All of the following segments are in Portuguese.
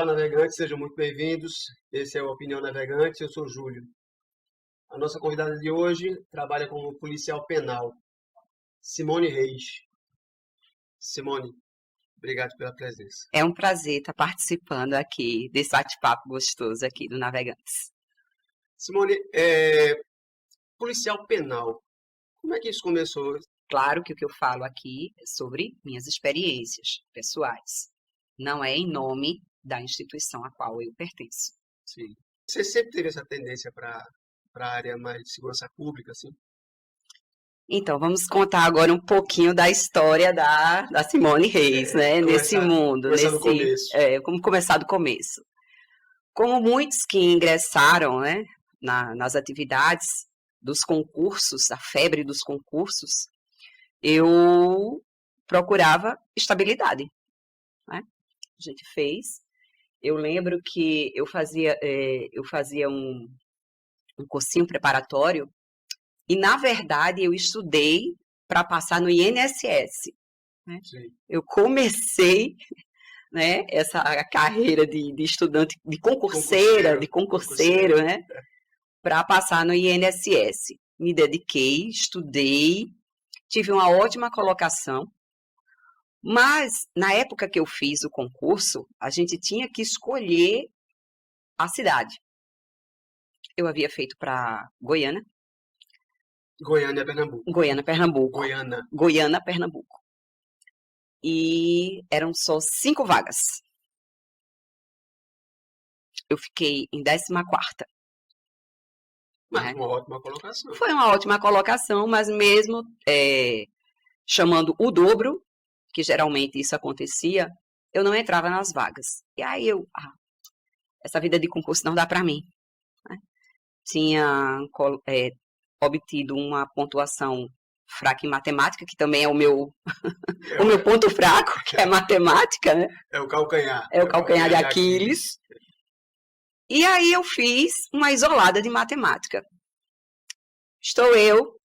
Olá, navegantes, sejam muito bem-vindos. Esse é o Opinião Navegante, eu sou o Júlio. A nossa convidada de hoje trabalha como policial penal, Simone Reis. Simone, obrigado pela presença. É um prazer estar participando aqui desse bate-papo gostoso aqui do Navegantes. Simone, policial penal, como é que isso começou? Claro que o que eu falo aqui é sobre minhas experiências pessoais. Não é em nome da instituição a qual eu pertenço. Sim. Você sempre teve essa tendência para a área mais de segurança pública, assim? Então, vamos contar agora um pouquinho da história da Simone Reis, né? Nesse mundo. Do começo. Como começar do começo. Como muitos que ingressaram, né, nas atividades dos concursos, a febre dos concursos, eu procurava estabilidade, né? A gente fez. Eu lembro que eu fazia um cursinho preparatório e, na verdade, eu estudei para passar no INSS. Né? Eu comecei, né, a carreira de estudante, de concurseiro, né, para passar no INSS. Me dediquei, estudei, tive uma ótima colocação, mas na época que eu fiz o concurso, a gente tinha que escolher a cidade. Eu havia feito para Goiânia. Goiânia, Pernambuco. Goiânia, Pernambuco. E eram só 5 vagas. Eu fiquei em 14ª. Mas uma ótima colocação. Foi uma ótima colocação, mas mesmo chamando o dobro, que geralmente isso acontecia, eu não entrava nas vagas. E aí essa vida de concurso não dá para mim. Né? Tinha obtido uma pontuação fraca em matemática, que também é o meu ponto fraco, que é matemática, né? É o calcanhar. É o calcanhar de Aquiles. E aí eu fiz uma isolada de matemática. Estou eu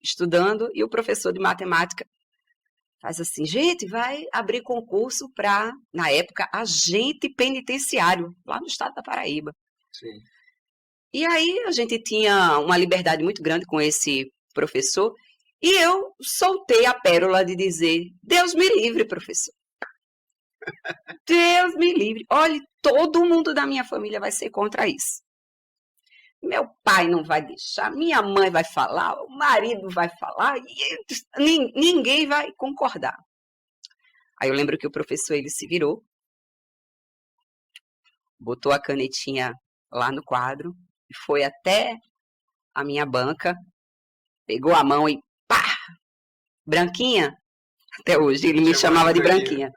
estudando e o professor de matemática faz assim, gente, vai abrir concurso para, na época, agente penitenciário, lá no estado da Paraíba. Sim. E aí a gente tinha uma liberdade muito grande com esse professor e eu soltei a pérola de dizer, Deus me livre, professor. Deus me livre. Olha, todo mundo da minha família vai ser contra isso. Meu pai não vai deixar, minha mãe vai falar, o marido vai falar, e ninguém vai concordar. Aí eu lembro que o professor, ele se virou, botou a canetinha lá no quadro, foi até a minha banca, pegou a mão e pá! Branquinha, até hoje ele me chamava de Branquinha.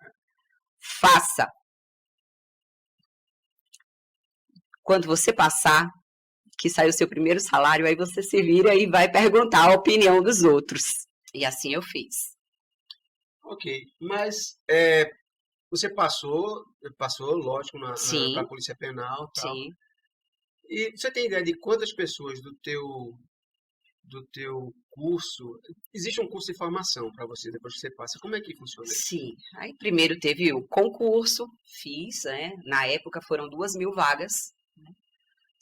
Faça. Quando você passar, que sai o seu primeiro salário, aí você se vira e vai perguntar a opinião dos outros. E assim eu fiz. Ok, mas você passou, lógico, para a Polícia Penal e tal. Sim. E você tem ideia de quantas pessoas do teu curso... Existe um curso de formação para você, depois que você passa. Como é que funciona isso? Sim. Aí primeiro teve o concurso, fiz, né? Na época foram 2.000 vagas, né?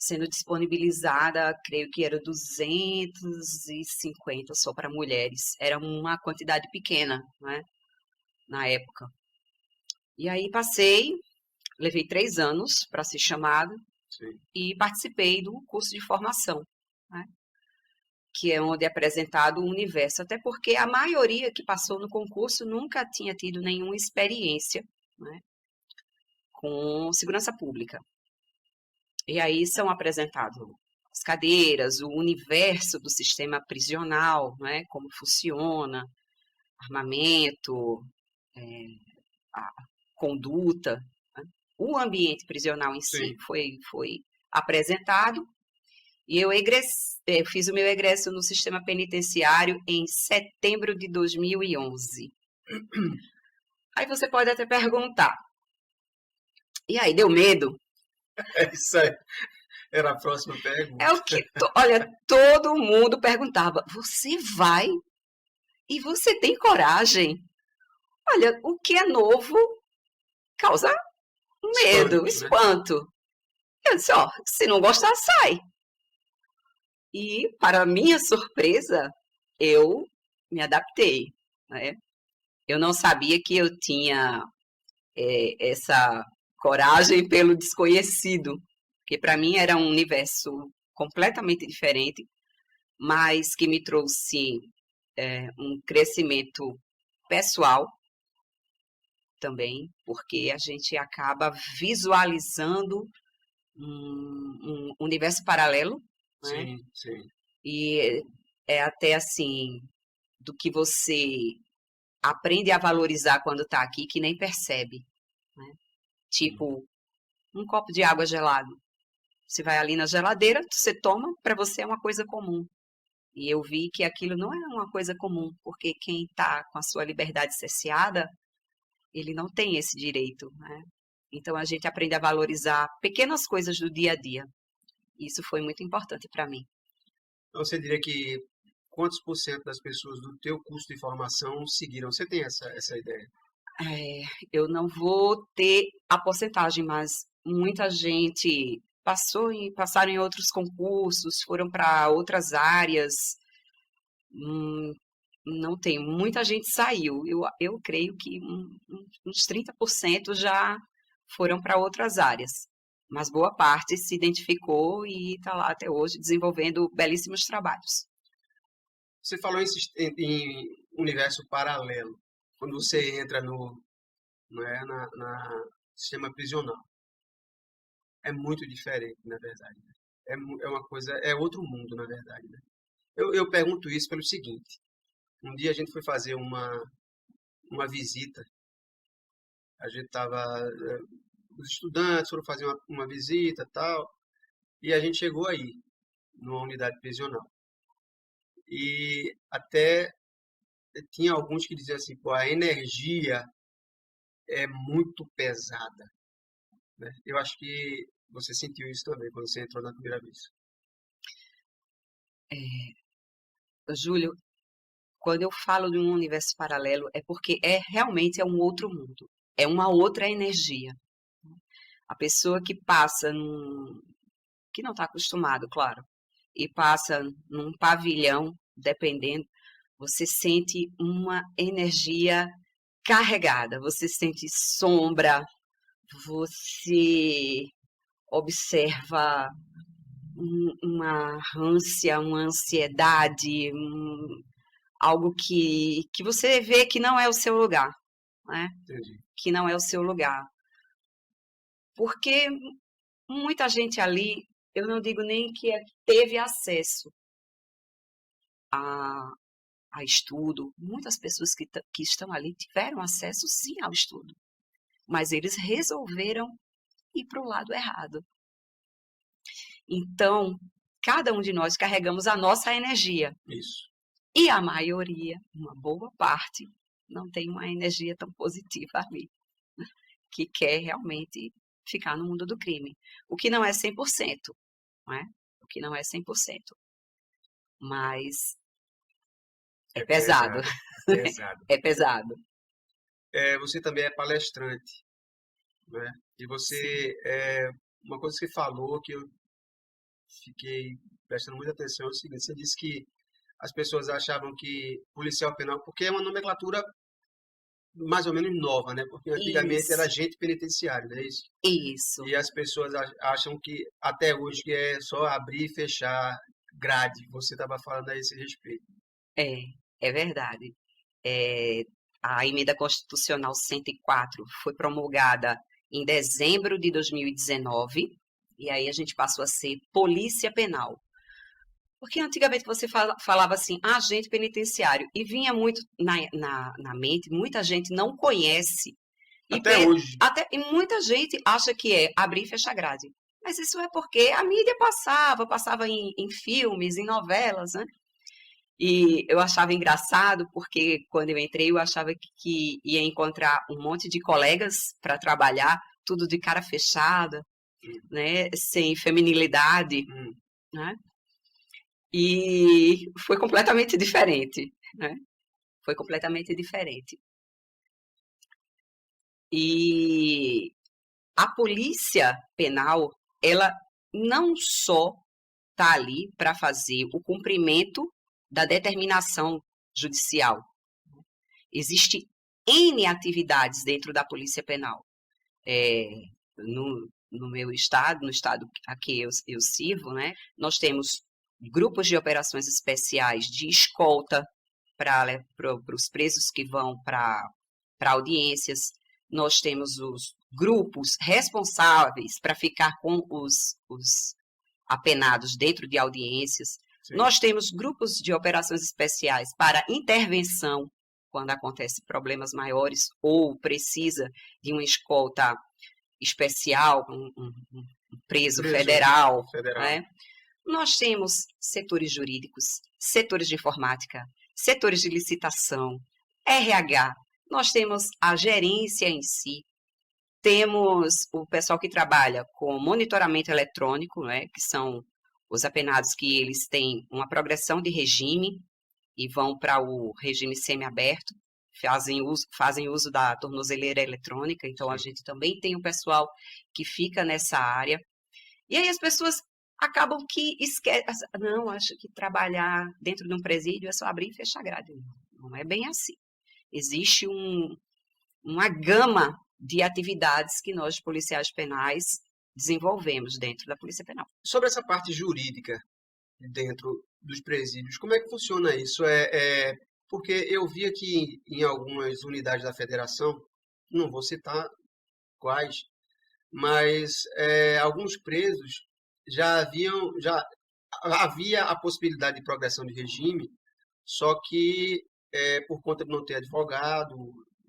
Sendo disponibilizada, creio que era 250 só para mulheres. Era uma quantidade pequena, né? Na época. E aí passei, levei 3 anos para ser chamada. Sim. E participei do curso de formação, né? Que é onde é apresentado o universo, até porque a maioria que passou no concurso nunca tinha tido nenhuma experiência, né, com segurança pública. E aí são apresentadas as cadeiras, o universo do sistema prisional, né, como funciona, armamento, a conduta, né? O ambiente prisional em si foi apresentado. E eu fiz o meu egresso no sistema penitenciário em setembro de 2011. Aí você pode até perguntar, e aí, deu medo? Isso aí era a próxima pergunta. É o que, olha, todo mundo perguntava, você vai? E você tem coragem? Olha, o que é novo causa medo, Espanto, espanto. Eu disse, ó, se não gostar, sai. E, para minha surpresa, eu me adaptei, né? Eu não sabia que eu tinha essa coragem pelo desconhecido, porque para mim era um universo completamente diferente, mas que me trouxe um crescimento pessoal também, porque a gente acaba visualizando um universo paralelo, né? sim, sim. E é até assim, do que você aprende a valorizar quando está aqui, que nem percebe, né? Tipo, um copo de água gelado. Você vai ali na geladeira, você toma, para você é uma coisa comum. E eu vi que aquilo não é uma coisa comum, porque quem está com a sua liberdade cerceada, ele não tem esse direito, né? Então a gente aprende a valorizar pequenas coisas do dia a dia. Isso foi muito importante para mim. Então, você diria que quantos por cento das pessoas do teu curso de formação seguiram? Você tem essa ideia? Eu não vou ter a porcentagem, mas muita gente passaram em outros concursos, foram para outras áreas. Não tem. Muita gente saiu. Eu creio que uns 30% já foram para outras áreas. Mas boa parte se identificou e está lá até hoje desenvolvendo belíssimos trabalhos. Você falou em universo paralelo, quando você entra não é, na sistema prisional. É muito diferente, na verdade. Né? É uma coisa, é outro mundo, na verdade. Né? Eu pergunto isso pelo seguinte: um dia a gente foi fazer uma visita, a gente estava, os estudantes foram fazer uma visita tal, e a gente chegou aí, numa unidade prisional. E até tinha alguns que diziam assim, pô, a energia é muito pesada, né? Eu acho que você sentiu isso também quando você entrou na primeira vez. Júlio, quando eu falo de um universo paralelo, é porque realmente é um outro mundo, é uma outra energia. A pessoa que passa que não está acostumado, claro, e passa num pavilhão, dependendo, você sente uma energia carregada, você sente sombra, você observa uma ânsia, uma ansiedade, algo que você vê que não é o seu lugar, né? Entendi. Que não é o seu lugar. Porque muita gente ali, eu não digo nem que teve acesso a, a estudo, muitas pessoas que estão ali tiveram acesso sim ao estudo, mas eles resolveram ir para o lado errado. Então, cada um de nós carregamos a nossa energia. Isso. E a maioria, uma boa parte, não tem uma energia tão positiva ali, que quer realmente ficar no mundo do crime. O que não é 100%, não é? O que não é 100%. Mas é pesado. Pesado. É pesado. Você também é palestrante, né? E Sim. uma coisa que você falou que eu fiquei prestando muita atenção é o seguinte: você disse que as pessoas achavam que policial penal, porque é uma nomenclatura mais ou menos nova, né? Porque antigamente era Isso, agente penitenciário, não é isso? isso. E as pessoas acham que até hoje que é só abrir e fechar grade. Você estava falando a esse respeito. É, é verdade. É, a emenda constitucional 104 foi promulgada em dezembro de 2019, e aí a gente passou a ser polícia penal. Porque antigamente você falava assim, agente penitenciário, e vinha muito na mente, muita gente não conhece, Até hoje. e muita gente acha que é abrir e fechar grade. Mas isso é porque a mídia passava em filmes, em novelas, né? E eu achava engraçado, porque quando eu entrei, eu achava que ia encontrar um monte de colegas para trabalhar, tudo de cara fechada, né? Sem feminilidade, Hum. né? E foi completamente diferente, né? Foi completamente diferente. E a polícia penal, ela não só está ali para fazer o cumprimento da determinação judicial. Existem N atividades dentro da polícia penal. No meu estado, no estado a que eu sirvo, né, nós temos grupos de operações especiais de escolta para os presos que vão para audiências. Nós temos os grupos responsáveis para ficar com os apenados dentro de audiências. Sim. Nós temos grupos de operações especiais para intervenção, quando acontecem problemas maiores ou precisa de uma escolta especial, um preso federal. Né? Nós temos setores jurídicos, setores de informática, setores de licitação, RH, nós temos a gerência em si, temos o pessoal que trabalha com monitoramento eletrônico, né, que são os apenados que eles têm uma progressão de regime e vão para o regime semiaberto, fazem uso da tornozeleira eletrônica, então a gente também tem um pessoal que fica nessa área. E aí as pessoas acabam que esquecem, não, acho que trabalhar dentro de um presídio é só abrir e fechar a grade. Não é bem assim. Existe uma gama de atividades que nós, policiais penais, desenvolvemos dentro da Polícia Penal. Sobre essa parte jurídica dentro dos presídios, como é que funciona isso? Porque eu vi aqui em algumas unidades da federação, não vou citar quais, mas alguns presos já havia a possibilidade de progressão de regime, só que por conta de não ter advogado,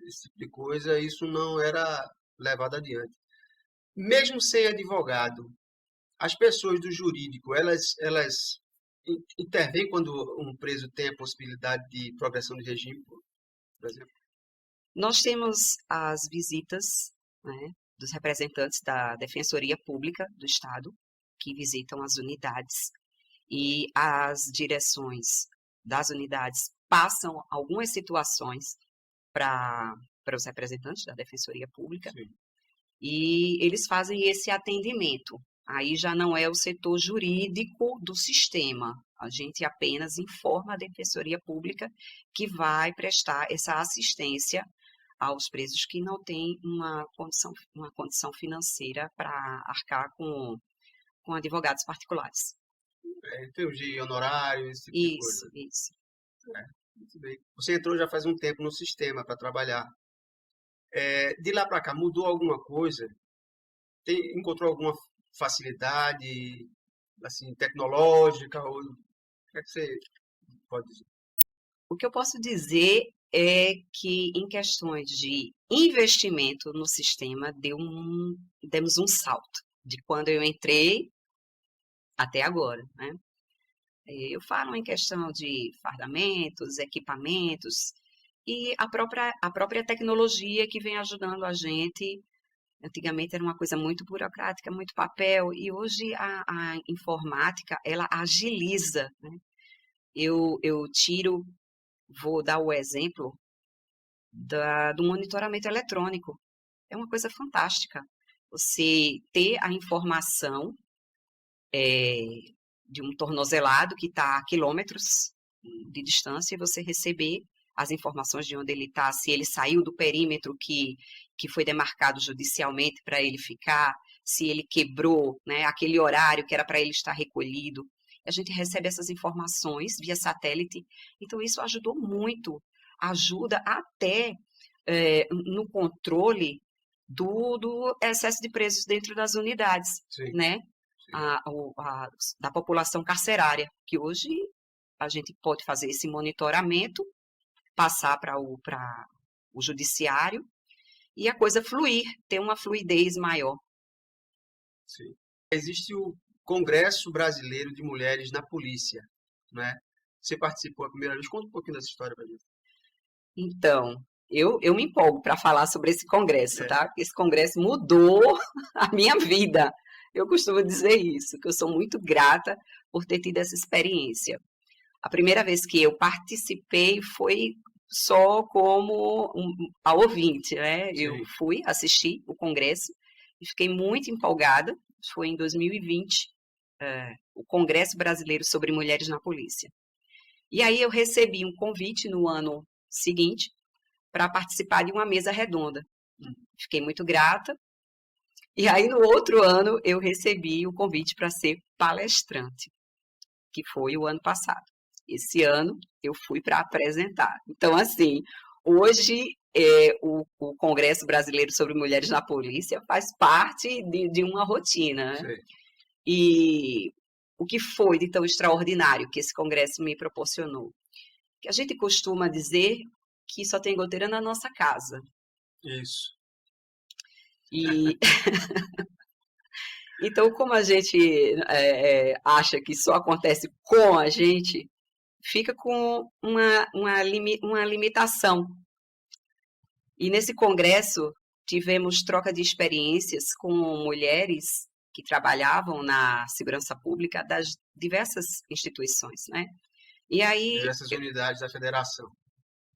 esse tipo de coisa, isso não era levado adiante. Mesmo sem advogado, as pessoas do jurídico, elas intervêm quando um preso tem a possibilidade de progressão de regime, por exemplo? Nós temos as visitas, né, dos representantes da Defensoria Pública do Estado, que visitam as unidades, e as direções das unidades passam algumas situações para os representantes da Defensoria Pública. Sim. E eles fazem esse atendimento. Aí já não é o setor jurídico do sistema, a gente apenas informa a Defensoria Pública que vai prestar essa assistência aos presos que não têm uma condição financeira para arcar com advogados particulares. Em termos de honorário, esse tipo de coisa. Isso. Muito bem. Você entrou já faz um tempo no sistema para trabalhar. De lá para cá, mudou alguma coisa? Encontrou alguma facilidade assim, tecnológica? O que é que você pode dizer? O que eu posso dizer é que, em questões de investimento no sistema, demos um salto de quando eu entrei até agora, né? Eu falo em questão de fardamentos, equipamentos e a própria tecnologia que vem ajudando a gente. Antigamente era uma coisa muito burocrática, muito papel, e hoje a informática, ela agiliza, né? Vou dar o exemplo do monitoramento eletrônico. É uma coisa fantástica. Você ter a informação de um tornozelado que está a quilômetros de distância e você receber as informações de onde ele está, se ele saiu do perímetro que foi demarcado judicialmente para ele ficar, se ele quebrou, né, aquele horário que era para ele estar recolhido. A gente recebe essas informações via satélite, então isso ajudou muito, ajuda até no controle do excesso de presos dentro das unidades, sim, né? Da população carcerária, que hoje a gente pode fazer esse monitoramento, passar para o judiciário e a coisa fluir, ter uma fluidez maior. Sim. Existe o Congresso Brasileiro de Mulheres na Polícia, né? Você participou a primeira vez, conta um pouquinho dessa história para gente. Então, eu me empolgo para falar sobre esse congresso, tá? Esse congresso mudou a minha vida. Eu costumo dizer isso, que eu sou muito grata por ter tido essa experiência. A primeira vez que eu participei foi só como a ouvinte, né? Eu Sim. fui assistir o congresso e fiquei muito empolgada. Foi em 2020, o Congresso Brasileiro sobre Mulheres na Polícia. E aí eu recebi um convite no ano seguinte para participar de uma mesa redonda. Fiquei muito grata. E aí no outro ano eu recebi o convite para ser palestrante, que foi o ano passado. Esse ano eu fui para apresentar. Então, assim, hoje o Congresso Brasileiro sobre Mulheres na Polícia faz parte de uma rotina, né? Sim. E o que foi de tão extraordinário que esse congresso me proporcionou? Que a gente costuma dizer que só tem goteira na nossa casa. Isso. E então, como a gente acha que só acontece com a gente, fica com uma limitação. E nesse congresso tivemos troca de experiências com mulheres que trabalhavam na segurança pública das diversas instituições, né? E aí Diversas unidades da federação.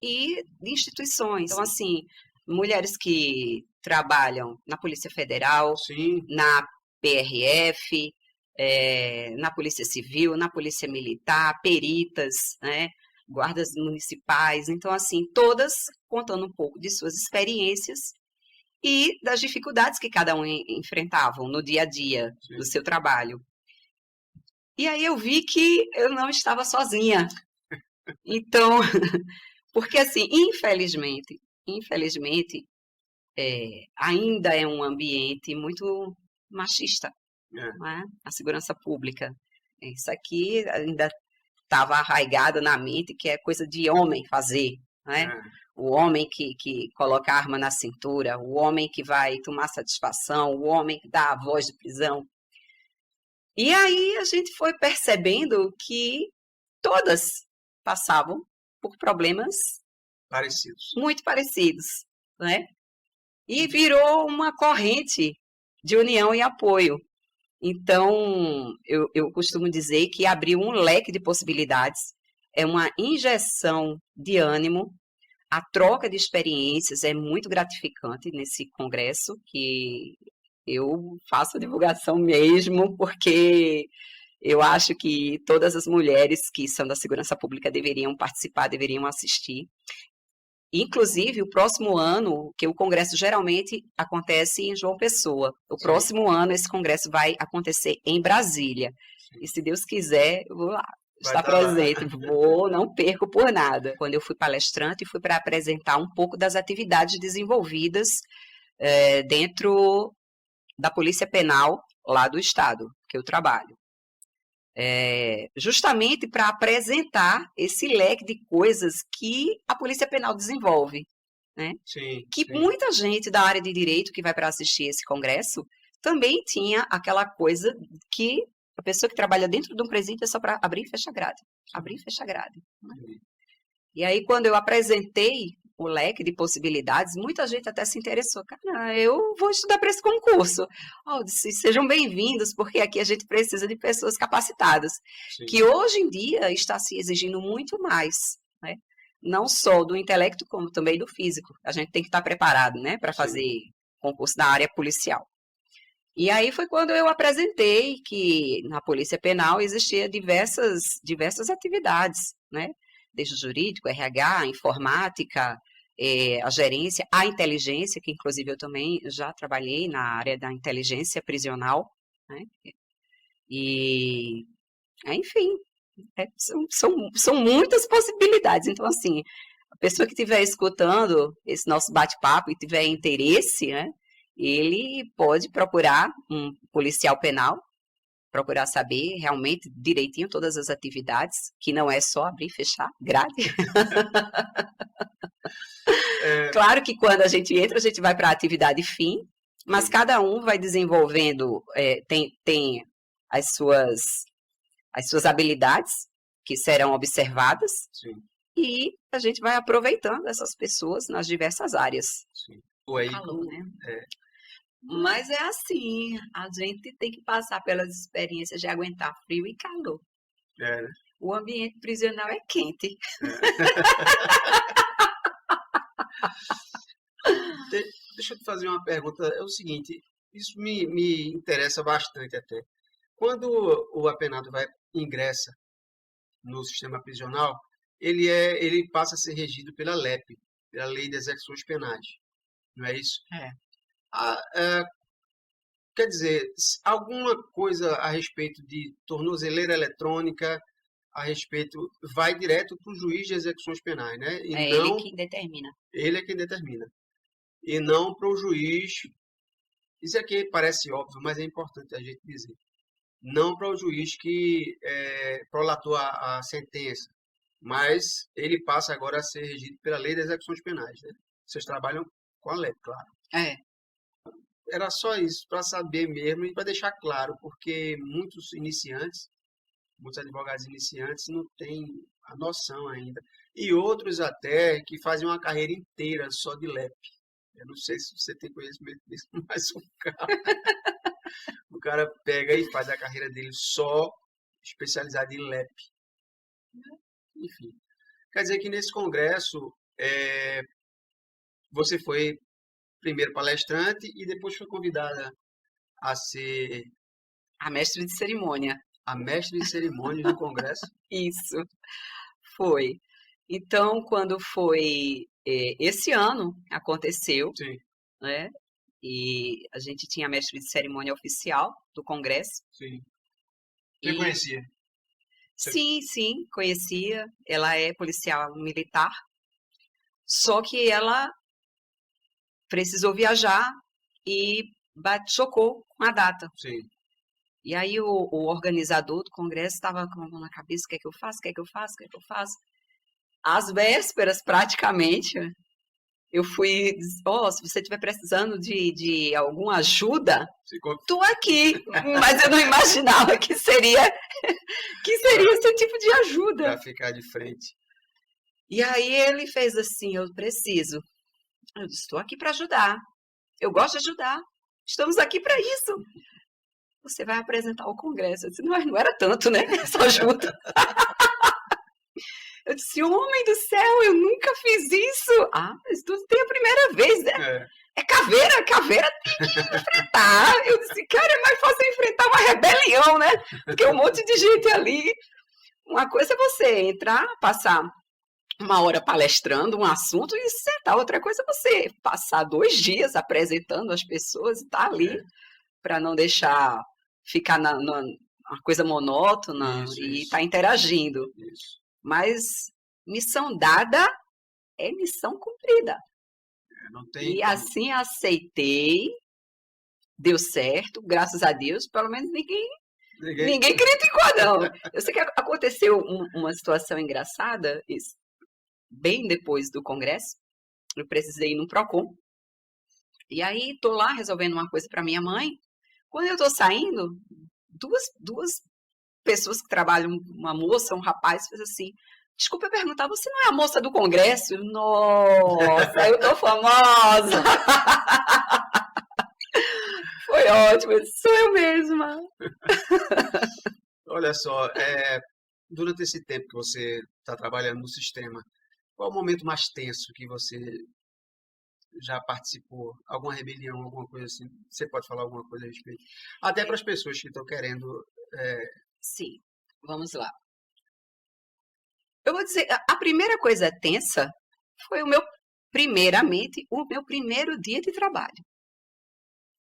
E de instituições. Então, assim, mulheres que trabalham na Polícia Federal, Sim. na PRF, na Polícia Civil, na Polícia Militar, peritas, né? Guardas municipais. Então, assim, todas contando um pouco de suas experiências e das dificuldades que cada um enfrentavam no dia a dia do seu trabalho. E aí eu vi que eu não estava sozinha. Então, porque assim, infelizmente, ainda é um ambiente muito machista, não é? A segurança pública. Isso aqui ainda estava arraigado na mente que é coisa de homem fazer, né? O homem que coloca a arma na cintura, o homem que vai tomar satisfação, o homem que dá a voz de prisão. E aí a gente foi percebendo que todas passavam por problemas muito parecidos, né? E virou uma corrente de união e apoio. Então, eu costumo dizer que abriu um leque de possibilidades, é uma injeção de ânimo, a troca de experiências é muito gratificante nesse congresso, que eu faço a divulgação mesmo, porque eu acho que todas as mulheres que são da segurança pública deveriam participar, deveriam assistir. Inclusive, o próximo ano, que o congresso geralmente acontece em João Pessoa, o próximo ano esse congresso vai acontecer em Brasília. E se Deus quiser, eu vou lá estar presente, não perco por nada. Quando eu fui palestrante, fui para apresentar um pouco das atividades desenvolvidas dentro da Polícia Penal lá do estado que eu trabalho. Justamente para apresentar esse leque de coisas que a Polícia Penal desenvolve, né? Muita gente da área de direito que vai para assistir esse congresso também tinha aquela coisa que a pessoa que trabalha dentro de um presídio é só para abrir e fechar grade, abrir e fechar grade. Né? E aí quando eu apresentei o leque de possibilidades, muita gente até se interessou. Cara, eu vou estudar para esse concurso. Eu disse, sejam bem-vindos, porque aqui a gente precisa de pessoas capacitadas. Que hoje em dia está se exigindo muito mais, né? Não só do intelecto, como também do físico. A gente tem que estar preparado, né, para fazer concurso na área policial. E aí foi quando eu apresentei que na Polícia Penal existia diversas atividades, né? Desde o jurídico, RH, informática, a gerência, a inteligência, que inclusive eu também já trabalhei na área da inteligência prisional, né? E, enfim, são muitas possibilidades. Então, assim, a pessoa que estiver escutando esse nosso bate-papo e tiver interesse, né, ele pode procurar um policial penal, procurar saber realmente direitinho todas as atividades, que não é só abrir e fechar grade. Claro que quando a gente entra, a gente vai para a atividade fim, mas cada um vai desenvolvendo, tem as suas habilidades, que serão observadas, e a gente vai aproveitando essas pessoas nas diversas áreas. Falou, né? Mas é assim, a gente tem que passar pelas experiências de aguentar frio e calor. O ambiente prisional é quente. Deixa eu te fazer uma pergunta. É o seguinte, isso me interessa bastante até. Quando o apenado ingressa no sistema prisional, ele passa a ser regido pela LEP, pela Lei de Execuções Penais, não é isso? É. Quer dizer, alguma coisa a respeito de tornozeleira eletrônica, a respeito, vai direto para o juiz de execuções penais, né? E É não, ele quem determina. ele é quem determina. E não para o juiz. Isso aqui parece óbvio, mas é importante a gente dizer. Não para o juiz que prolatou a sentença, mas ele passa agora a ser regido pela Lei de Execuções Penais, né? Vocês trabalham com a LEP, claro. É. Era só isso, para saber mesmo e para deixar claro, porque muitos advogados iniciantes não têm a noção ainda. E outros até que fazem uma carreira inteira só de LEP. Eu não sei se você tem conhecimento disso, mas o cara pega e faz a carreira dele só especializado em LEP. Enfim. Quer dizer que nesse congresso você foi primeiro palestrante e depois foi convidada a ser A mestre de cerimônia. a mestre de cerimônias do congresso. Isso, foi. Então, quando foi esse ano, aconteceu, Sim, né? E a gente tinha a mestre de cerimônia oficial do congresso. sim. Você E, conhecia? sim, conhecia. Ela é policial militar. Só que ela precisou viajar e chocou com a data. Sim. E aí o organizador do congresso estava com a mão na cabeça, o que é que eu faço, o que é que eu faço, o que é que eu faço? Às vésperas, praticamente, eu fui, se você estiver precisando de alguma ajuda, estou aqui. Mas eu não imaginava que seria esse tipo de ajuda. Para ficar de frente. E aí ele fez assim, eu preciso. Eu disse, estou aqui para ajudar. Eu gosto de ajudar. Estamos aqui para isso. Você vai apresentar o congresso. Eu disse, não era tanto, né? Só ajuda. Eu disse, homem do céu, eu nunca fiz isso. Mas tu tem a primeira vez, né? É caveira tem que enfrentar. Eu disse, cara, é mais fácil enfrentar uma rebelião, né? Porque um monte de gente ali. Uma coisa é você entrar, passar uma hora palestrando um assunto e sentar. Outra coisa é você passar 2 dias apresentando as pessoas e estar ali para não deixar ficar uma coisa monótona e estar interagindo. Isso. Mas missão dada é missão cumprida. Não tem e assim aceitei, deu certo, graças a Deus, pelo menos ninguém criticou, não. Eu sei que aconteceu uma situação engraçada, bem depois do congresso, eu precisei ir no Procon, e aí estou lá resolvendo uma coisa para minha mãe. Quando eu estou saindo, duas pessoas que trabalham, uma moça, um rapaz, fez assim, desculpa eu perguntar, você não é a moça do congresso? Nossa, eu tô famosa! Foi ótimo, sou eu mesma. Olha só, durante esse tempo que você está trabalhando no sistema, qual é o momento mais tenso que você já participou? Alguma rebelião, alguma coisa assim? Você pode falar alguma coisa a respeito? Até para as pessoas que estão querendo... Sim, vamos lá. Eu vou dizer, a primeira coisa tensa foi primeiramente, o meu primeiro dia de trabalho.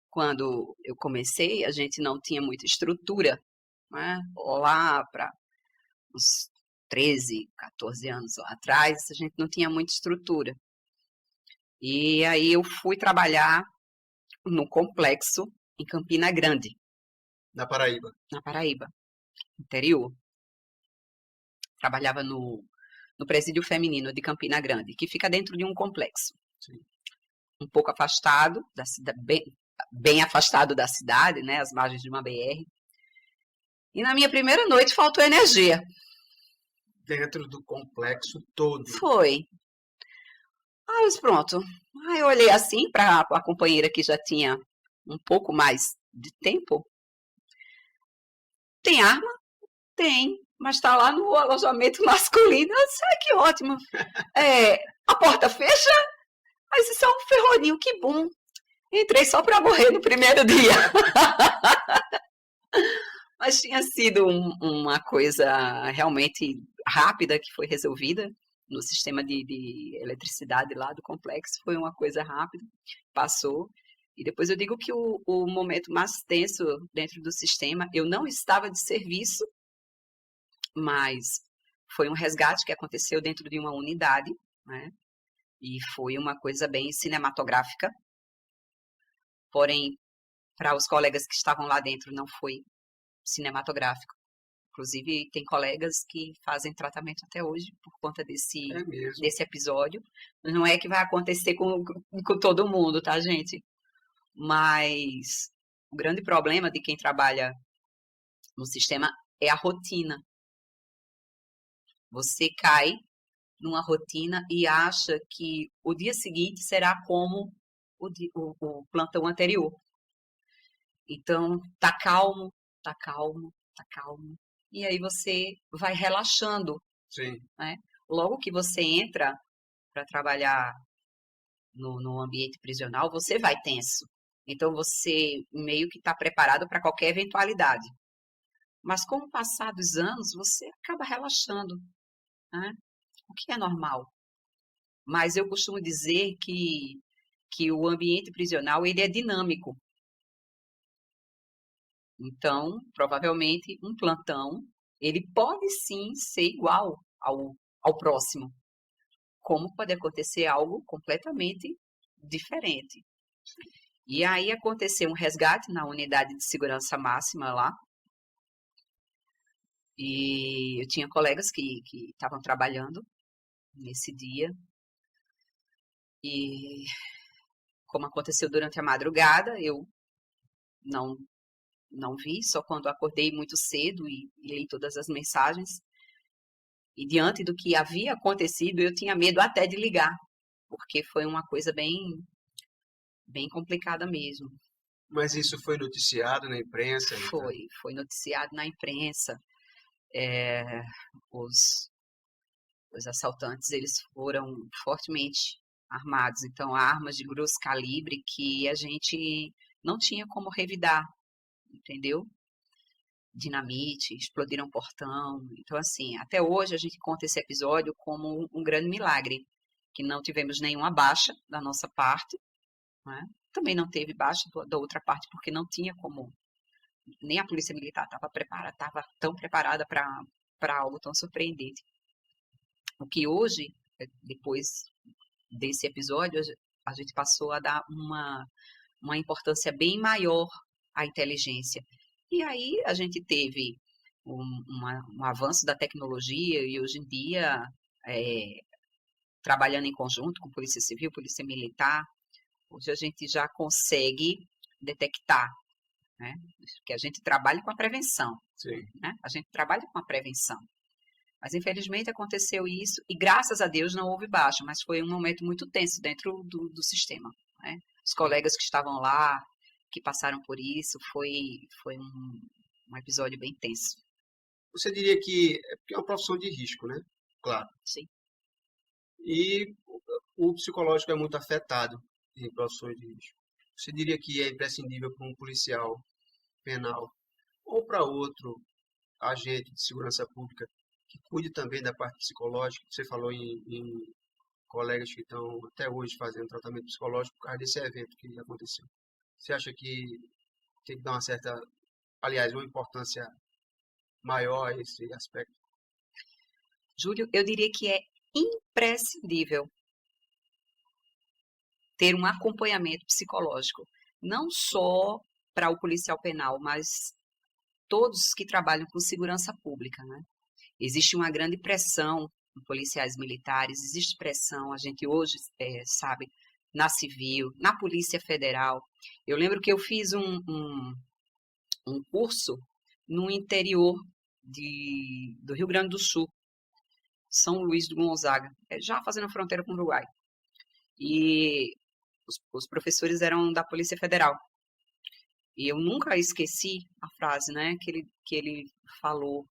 Quando eu comecei, a gente não tinha muita estrutura, né? Lá para uns 13, 14 anos lá atrás, a gente não tinha muita estrutura. E aí eu fui trabalhar no complexo em Campina Grande. Na Paraíba. Na Paraíba, interior. Trabalhava no presídio feminino de Campina Grande, que fica dentro de um complexo. Sim. Um pouco afastado da cidade, bem afastado da cidade, né, às margens de uma BR. E na minha primeira noite faltou energia. Dentro do complexo todo. Foi. Mas pronto. Aí eu olhei assim para a companheira que já tinha um pouco mais de tempo. Tem arma? Tem. Mas está lá no alojamento masculino. Eu disse, que ótimo. A porta fecha? Mas isso é um ferroninho, que bom. Entrei só para morrer no primeiro dia. Mas tinha sido uma coisa realmente rápida que foi resolvida no sistema de eletricidade lá do complexo. Foi uma coisa rápida, passou. E depois eu digo que o momento mais tenso dentro do sistema, eu não estava de serviço, mas foi um resgate que aconteceu dentro de uma unidade, né? E foi uma coisa bem cinematográfica. Porém, para os colegas que estavam lá dentro, não foi cinematográfico. Inclusive, tem colegas que fazem tratamento até hoje por conta desse episódio. Não é que vai acontecer com todo mundo, tá, gente? Mas o grande problema de quem trabalha no sistema é a rotina. Você cai numa rotina e acha que o dia seguinte será como o plantão anterior. Então, tá calmo, tá calmo, tá calmo. E aí você vai relaxando. Sim. Né? Logo que você entra para trabalhar no ambiente prisional, você vai tenso. Então, você meio que está preparado para qualquer eventualidade. Mas com o passar dos anos, você acaba relaxando, né? O que é normal. Mas eu costumo dizer que o ambiente prisional ele é dinâmico. Então, provavelmente, um plantão, ele pode sim ser igual ao próximo, como pode acontecer algo completamente diferente. E aí aconteceu um resgate na unidade de segurança máxima lá, e eu tinha colegas que estavam trabalhando nesse dia, e como aconteceu durante a madrugada, eu não vi, só quando acordei muito cedo e li todas as mensagens. E diante do que havia acontecido, eu tinha medo até de ligar, porque foi uma coisa bem complicada mesmo. Mas isso foi noticiado na imprensa? Então? Foi noticiado na imprensa. Os assaltantes, eles foram fortemente armados, então armas de grosso calibre que a gente não tinha como revidar, entendeu? Dinamite, explodiram um portão. Então, assim, até hoje a gente conta esse episódio como um grande milagre, que não tivemos nenhuma baixa da nossa parte, né? Também não teve baixa da outra parte, porque não tinha como, nem a polícia militar estava tão preparada para algo tão surpreendente. O que hoje, depois desse episódio, a gente passou a dar uma importância bem maior à inteligência. E aí a gente teve um avanço da tecnologia e hoje em dia, trabalhando em conjunto com Polícia Civil, Polícia Militar, hoje a gente já consegue detectar, né? Porque a gente trabalha com a prevenção. Sim. Né? A gente trabalha com a prevenção. Mas infelizmente aconteceu isso e graças a Deus não houve baixa, mas foi um momento muito tenso dentro do sistema. Né? Os colegas que estavam lá, que passaram por isso, foi um episódio bem tenso. Você diria que é uma profissão de risco, né? Claro. Sim. E o psicológico é muito afetado em profissões de risco. Você diria que é imprescindível para um policial penal ou para outro agente de segurança pública que cuide também da parte psicológica? Você falou em colegas que estão até hoje fazendo tratamento psicológico por causa desse evento que aconteceu. Você acha que tem que dar uma certa, aliás, uma importância maior a esse aspecto? Júlio, eu diria que é imprescindível ter um acompanhamento psicológico, não só para o policial penal, mas todos que trabalham com segurança pública, né? Existe uma grande pressão em policiais militares, existe pressão, a gente hoje sabe, na civil, na Polícia Federal. Eu lembro que eu fiz um curso no interior do Rio Grande do Sul, São Luís do Gonzaga, já fazendo fronteira com o Uruguai. E os professores eram da Polícia Federal. E eu nunca esqueci a frase, né, que ele falou.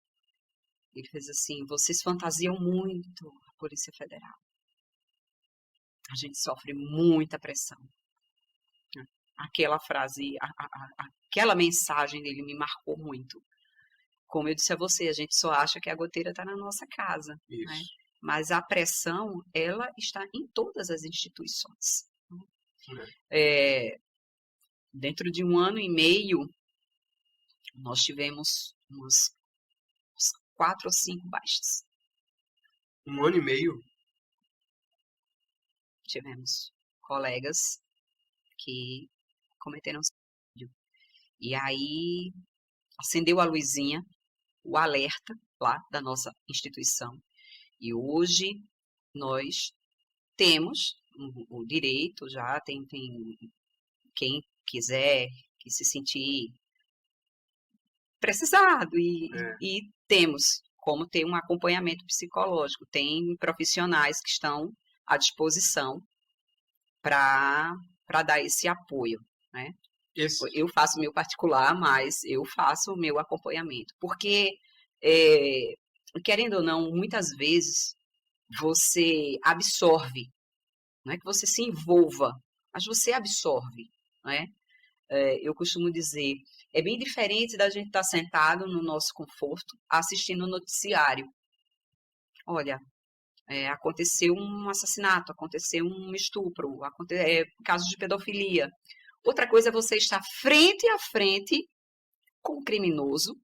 Ele fez assim: vocês fantasiam muito a Polícia Federal. a gente sofre muita pressão. Aquela frase, aquela mensagem dele me marcou muito. Como eu disse a você, a gente só acha que a goteira está na nossa casa, né? Mas a pressão, ela está em todas as instituições. Dentro de 1 ano e meio, nós tivemos umas 4 ou 5 baixas. 1 ano e meio? Tivemos colegas que cometeram suicídio. E aí acendeu a luzinha, o alerta lá da nossa instituição. E hoje nós temos o direito, já tem quem quiser, que se sentir precisado, e temos como ter um acompanhamento psicológico. Tem profissionais que estão à disposição para dar esse apoio, né? Eu faço o meu particular, mas eu faço o meu acompanhamento. Porque, querendo ou não, muitas vezes você absorve, não é que você se envolva, mas você absorve, não é? Eu costumo dizer, é bem diferente da gente estar sentado no nosso conforto, assistindo o noticiário. Olha, aconteceu um assassinato, aconteceu um estupro, casos de pedofilia. Outra coisa é você estar frente a frente com o criminoso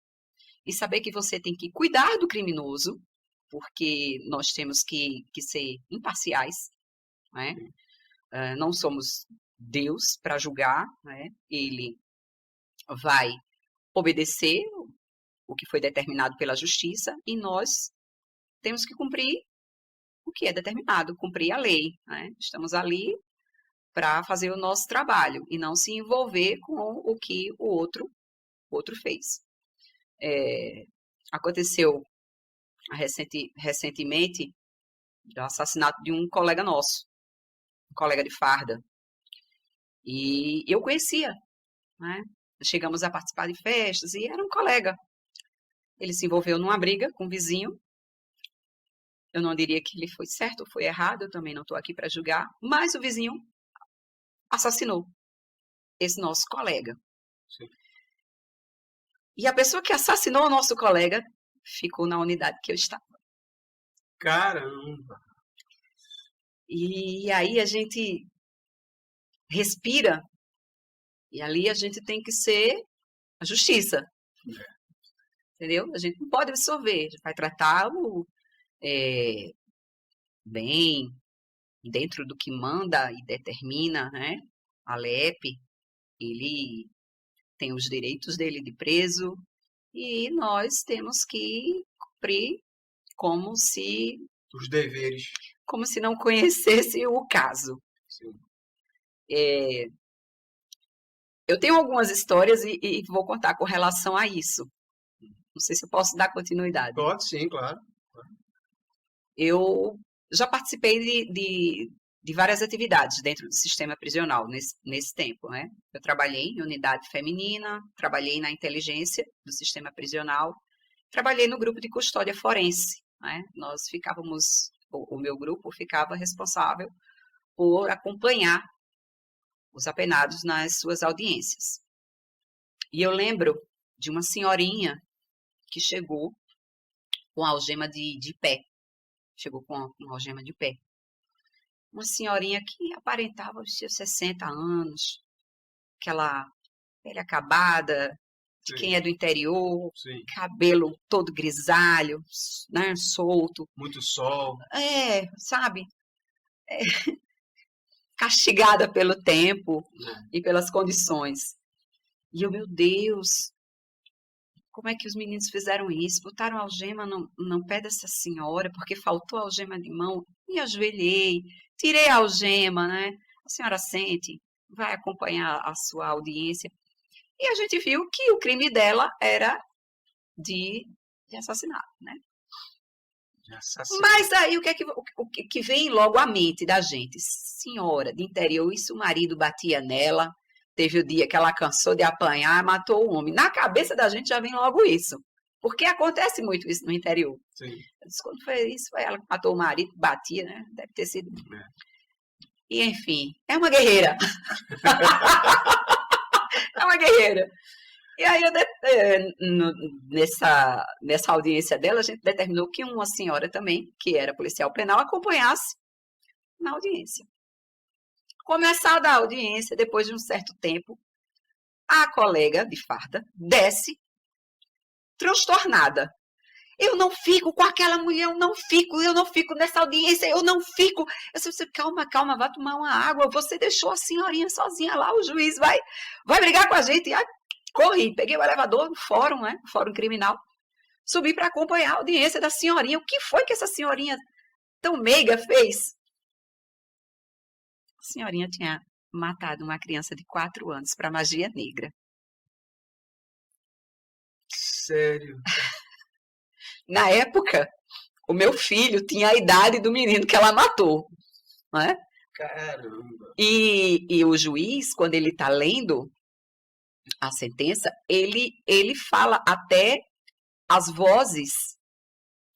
e saber que você tem que cuidar do criminoso, porque nós temos que ser imparciais, né? Não somos Deus para julgar, né? Ele vai obedecer o que foi determinado pela justiça e nós temos que cumprir o que é determinado, cumprir a lei, né? Estamos ali para fazer o nosso trabalho e não se envolver com o que o outro fez. Aconteceu recentemente o assassinato de um colega nosso, um colega de farda, e eu conhecia, né? Chegamos a participar de festas e era um colega. Ele se envolveu numa briga com um vizinho. Eu não diria que ele foi certo ou foi errado, eu também não estou aqui para julgar, mas o vizinho assassinou esse nosso colega. Sim. E a pessoa que assassinou o nosso colega ficou na unidade que eu estava. Caramba! E aí a gente respira e ali a gente tem que ser a justiça. Entendeu? A gente não pode absorver, a gente vai tratá-lo bem, dentro do que manda e determina, né? A LEP, ele tem os direitos dele de preso e nós temos que cumprir como se... Os deveres. Como se não conhecesse o caso. Sim. Eu tenho algumas histórias e vou contar com relação a isso. Não sei se eu posso dar continuidade. Pode, sim, claro. Eu já participei de várias atividades dentro do sistema prisional nesse tempo, né? Eu trabalhei em unidade feminina, trabalhei na inteligência do sistema prisional, trabalhei no grupo de custódia forense, né? Nós ficávamos, o meu grupo ficava responsável por acompanhar os apenados nas suas audiências. E eu lembro de uma senhorinha que chegou com algema de pé. Chegou com uma algema de pé. Uma senhorinha que aparentava os seus 60 anos, aquela pele acabada, de quem é do interior, Sim. Cabelo todo grisalho, né, solto. Muito sol. Sabe? Castigada pelo tempo e pelas condições. E eu, meu Deus, como é que os meninos fizeram isso? Botaram algema no pé dessa senhora, porque faltou algema de mão. Me ajoelhei, tirei a algema, né? A senhora sente, vai acompanhar a sua audiência. E a gente viu que o crime dela era de assassinato, né? Mas aí o que vem logo à mente da gente? Senhora de interior, isso o marido batia nela, teve o dia que ela cansou de apanhar, matou o homem. Na cabeça da gente já vem logo isso. Porque acontece muito isso no interior. Sim. Eu disse, quando foi isso, foi ela que matou o marido, batia, né? Deve ter sido. E, enfim, é uma guerreira. É uma guerreira. E aí, nessa audiência dela, a gente determinou que uma senhora também, que era policial penal, acompanhasse na audiência. Começada a audiência, depois de um certo tempo, a colega de farda desce transtornada. Eu não fico com aquela mulher, eu não fico nessa audiência, eu não fico. Eu disse, calma, vá tomar uma água. Você deixou a senhorinha sozinha lá, o juiz vai brigar com a gente. E aí, corri, peguei o elevador no fórum, né? Fórum criminal. Subi para acompanhar a audiência da senhorinha. O que foi que essa senhorinha tão meiga fez? A senhorinha tinha matado uma criança de 4 anos para magia negra. Sério? Na época, o meu filho tinha a idade do menino que ela matou, não é? Caramba! E o juiz, quando ele está lendo a sentença, ele fala até as vozes,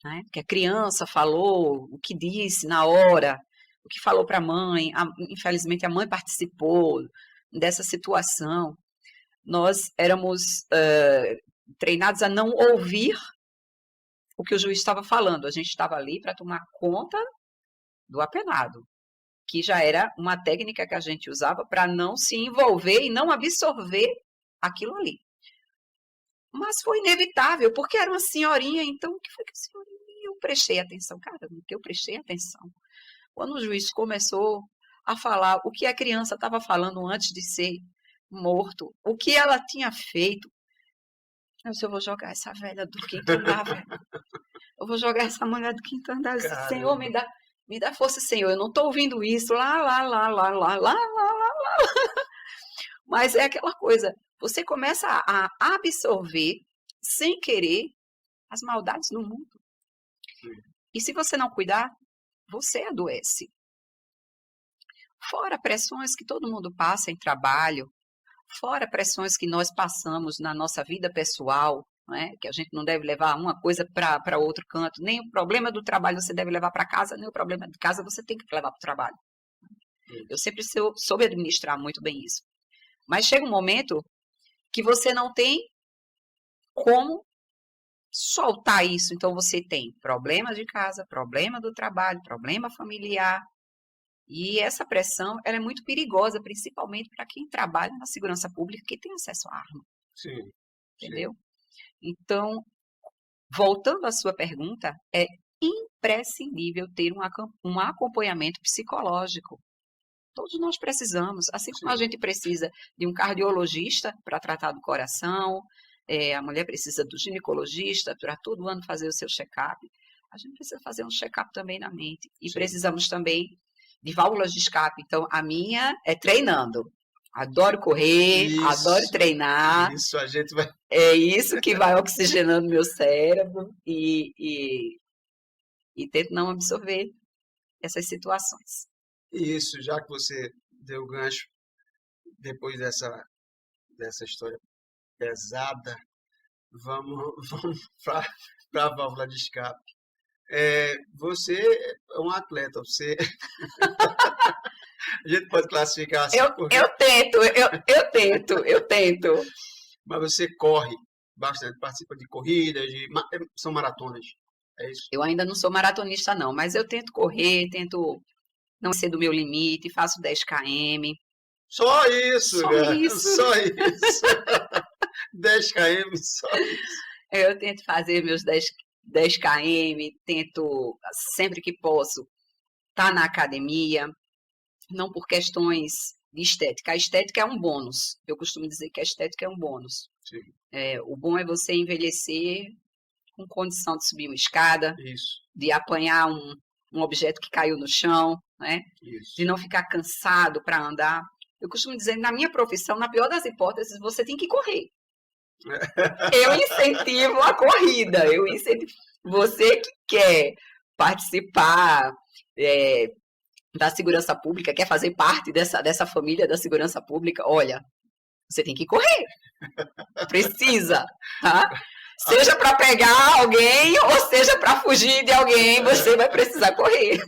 né, que a criança falou, o que disse na hora, o que falou para a mãe. Infelizmente, a mãe participou dessa situação. Nós éramos treinados a não ouvir o que o juiz estava falando. A gente estava ali para tomar conta do apenado, que já era uma técnica que a gente usava para não se envolver e não absorver aquilo ali. Mas foi inevitável, porque era uma senhorinha, então o que foi que a senhorinha? Eu prestei atenção, cara, eu prestei atenção. Quando o juiz começou a falar o que a criança estava falando antes de ser morto, o que ela tinha feito, eu disse, eu vou jogar essa velha do quinto andar, velho. Eu vou jogar essa mulher do quinto andar. Senhor, me dá força, Senhor. Eu não estou ouvindo isso. Lá. Mas é aquela coisa. Você começa a absorver, sem querer, as maldades no mundo. E se você não cuidar, você adoece. Fora pressões que todo mundo passa em trabalho, fora pressões que nós passamos na nossa vida pessoal, né? Que a gente não deve levar uma coisa para outro canto. Nem o problema do trabalho você deve levar para casa, nem o problema de casa você tem que levar para o trabalho. Eu sempre soube administrar muito bem isso. Mas chega um momento que você não tem como soltar isso. Então, você tem problema de casa, problema do trabalho, problema familiar. E essa pressão, ela é muito perigosa, principalmente para quem trabalha na segurança pública, que tem acesso à arma. Sim. Entendeu? Então, voltando à sua pergunta, é imprescindível ter um acompanhamento psicológico. Todos nós precisamos, assim como a gente precisa de um cardiologista para tratar do coração, a mulher precisa do ginecologista para todo ano fazer o seu check-up, a gente precisa fazer um check-up também na mente. E precisamos também de válvulas de escape. Então, a minha é treinando. Adoro correr, adoro treinar. Isso, a gente vai... É isso que vai oxigenando meu cérebro e tento não absorver essas situações. Isso, já que você deu o gancho, depois dessa história pesada, vamos para a válvula de escape. Você é um atleta, você... A gente pode classificar assim. Eu tento. Mas você corre bastante, participa de corridas, são maratonas, é isso? Eu ainda não sou maratonista não, mas eu tento correr, tento não ser do meu limite, faço 10 km. Só isso, só cara. Isso. Só isso. 10 km, só isso. Eu tento fazer meus 10 km, tento, sempre que posso, estar na academia, não por questões de estética. A estética é um bônus. Eu costumo dizer que a estética é um bônus. Sim. O bom é você envelhecer com condição de subir uma escada, isso, de apanhar um objeto que caiu no chão, né? Isso. De não ficar cansado para andar. Eu costumo dizer, na minha profissão, na pior das hipóteses, você tem que correr. Eu incentivo a corrida. Você que quer participar da segurança pública, quer fazer parte dessa família da segurança pública, olha, você tem que correr. Precisa, tá? Seja para pegar alguém ou seja para fugir de alguém, você vai precisar correr.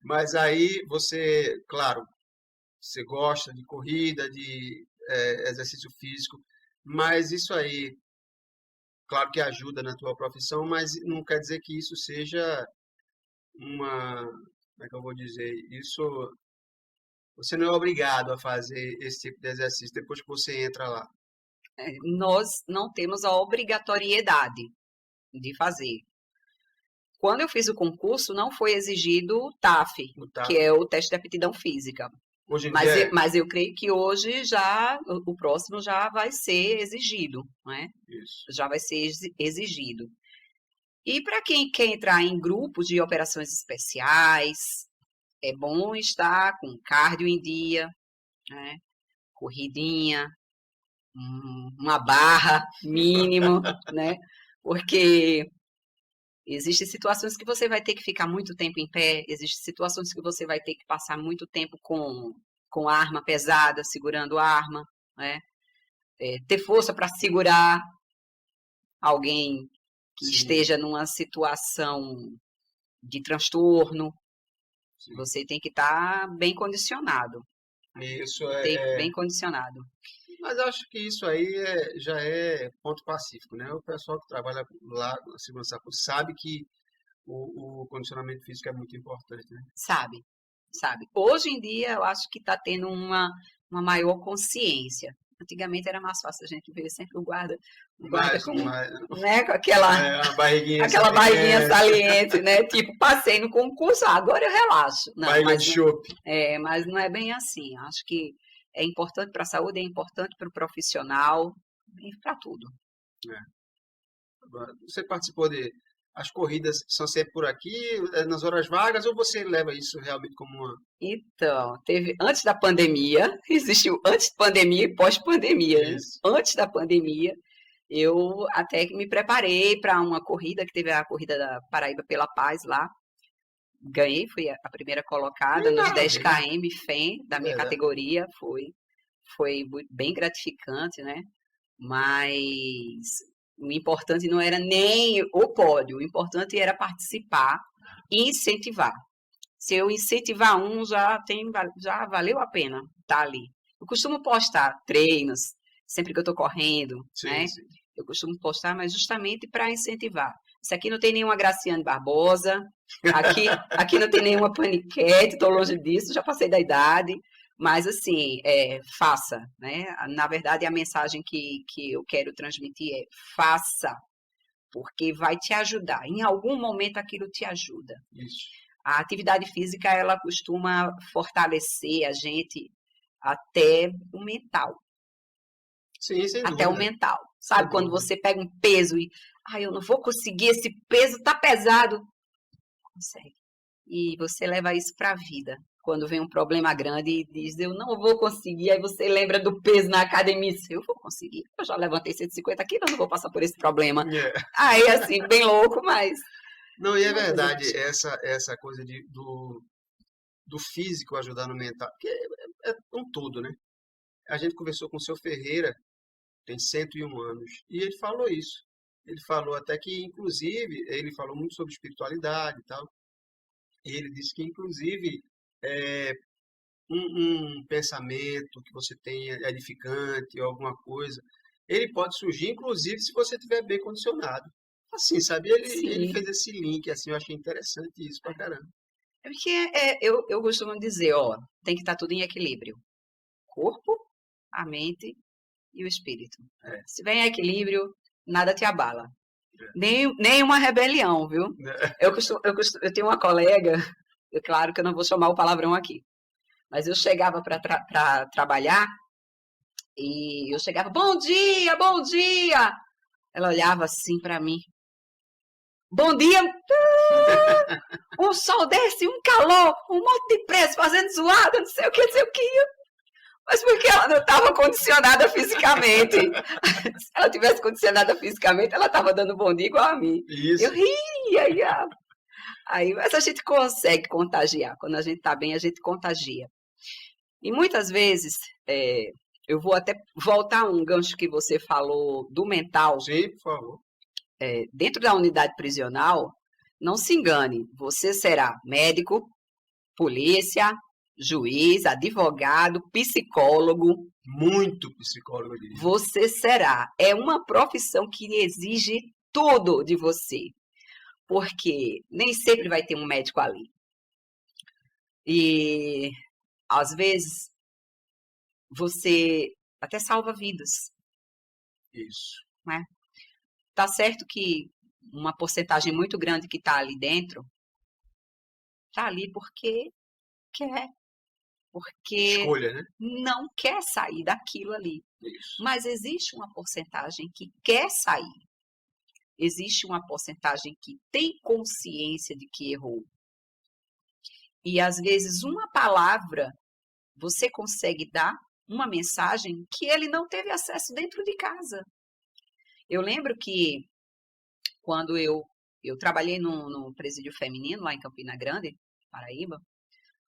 Mas aí você, claro, você gosta de corrida, de exercício físico, mas isso aí, claro que ajuda na tua profissão, mas não quer dizer que isso seja uma, como é que eu vou dizer? Isso, você não é obrigado a fazer esse tipo de exercício depois que você entra lá. Nós não temos a obrigatoriedade de fazer. Quando eu fiz o concurso, não foi exigido o TAF, O TAF. que é o teste de aptidão física. Hoje em Mas dia, mas eu creio que hoje já, o próximo já vai ser exigido, né? isso. Já vai ser exigido. E para quem quer entrar em grupos de operações especiais, é bom estar com cardio em dia, né? Corridinha, uma barra mínimo, né? Porque existem situações que você vai ter que ficar muito tempo em pé, existem situações que você vai ter que passar muito tempo com a arma pesada, segurando a arma, né? Ter força para segurar alguém que Sim, esteja numa situação de transtorno. sim. Você tem que estar bem condicionado. Isso Bem condicionado. Mas acho que isso aí já é ponto pacífico, né? O pessoal que trabalha lá na segurança pública sabe que o condicionamento físico é muito importante, né? Sabe? Hoje em dia, eu acho que está tendo uma maior consciência. Antigamente era mais fácil a gente ver sempre o guarda com, né, com aquela barriguinha saliente, né? Tipo, passei no concurso, agora eu relaxo. Não, barriga de chope. Mas não é bem assim. Acho que é importante para a saúde, é importante para o profissional, para tudo. Agora, você participou as corridas são sempre por aqui, nas horas vagas, ou você leva isso realmente como uma... Então, teve antes da pandemia, existiu antes da pandemia e pós-pandemia. Né? Antes da pandemia, eu até que me preparei para uma corrida, que teve a corrida da Paraíba pela Paz lá. Ganhei, fui a primeira colocada nos 10 km FEM da minha categoria, foi bem gratificante, né? Mas o importante não era nem o pódio, o importante era participar e incentivar. Se eu incentivar já valeu a pena estar ali. Eu costumo postar treinos, sempre que eu estou correndo, né? Sim. Eu costumo postar, mas justamente para incentivar. Isso aqui não tem nenhuma Graciane Barbosa, aqui não tem nenhuma paniquete, estou longe disso, já passei da idade. Mas, assim, faça, né? Na verdade, a mensagem que eu quero transmitir é faça, porque vai te ajudar. Em algum momento, aquilo te ajuda. Isso. A atividade física, ela costuma fortalecer a gente até o mental. Sim, sem dúvida. Até o mental. Sabe, quando você pega um peso e... eu não vou conseguir, esse peso tá pesado. Consegue. E você leva isso para a vida. Quando vem um problema grande e diz, eu não vou conseguir, aí você lembra do peso na academia e diz, eu vou conseguir. Eu já levantei 150 quilos, eu não vou passar por esse problema. Aí, assim, bem louco, mas... Não, e é verdade, essa coisa do físico ajudar no mental, porque é um todo, né? A gente conversou com o seu Ferreira, tem 101 anos, e ele falou isso. Ele falou até que, inclusive, ele falou muito sobre espiritualidade e tal, e ele disse que, inclusive, um pensamento que você tenha edificante ou alguma coisa, ele pode surgir, inclusive, se você estiver bem condicionado. Assim, sabe? Ele fez esse link, assim, eu achei interessante isso pra caramba. É porque eu costumo dizer, tem que estar tudo em equilíbrio. Corpo, a mente e o espírito. Se vem em equilíbrio, nada te abala. Nem uma rebelião, viu? Eu tenho uma colega, claro que eu não vou chamar o palavrão aqui, mas eu chegava para trabalhar e eu chegava, bom dia, bom dia! Ela olhava assim para mim, bom dia! Um sol desce, um calor, um monte de preso fazendo zoada, não sei o que. Mas porque ela não estava condicionada fisicamente. Se ela tivesse condicionada fisicamente, ela estava dando bom dia igual a mim. Isso. Eu ria. Mas a gente consegue contagiar. Quando a gente está bem, a gente contagia. E muitas vezes, eu vou até voltar a um gancho que você falou do mental. Sim, por favor. Dentro da unidade prisional, não se engane, você será médico, polícia, juiz, advogado, psicólogo. Muito psicólogo, eu diria. Você será. É uma profissão que exige tudo de você, porque nem sempre vai ter um médico ali. E, às vezes, você até salva vidas, Isso. né? Tá certo que uma porcentagem muito grande que está ali dentro, está ali porque quer, porque Escolha, né? não quer sair daquilo ali. Isso. Mas existe uma porcentagem que quer sair. Existe uma porcentagem que tem consciência de que errou. E às vezes uma palavra você consegue dar uma mensagem que ele não teve acesso dentro de casa. Eu lembro que quando eu trabalhei no presídio feminino lá em Campina Grande, Paraíba,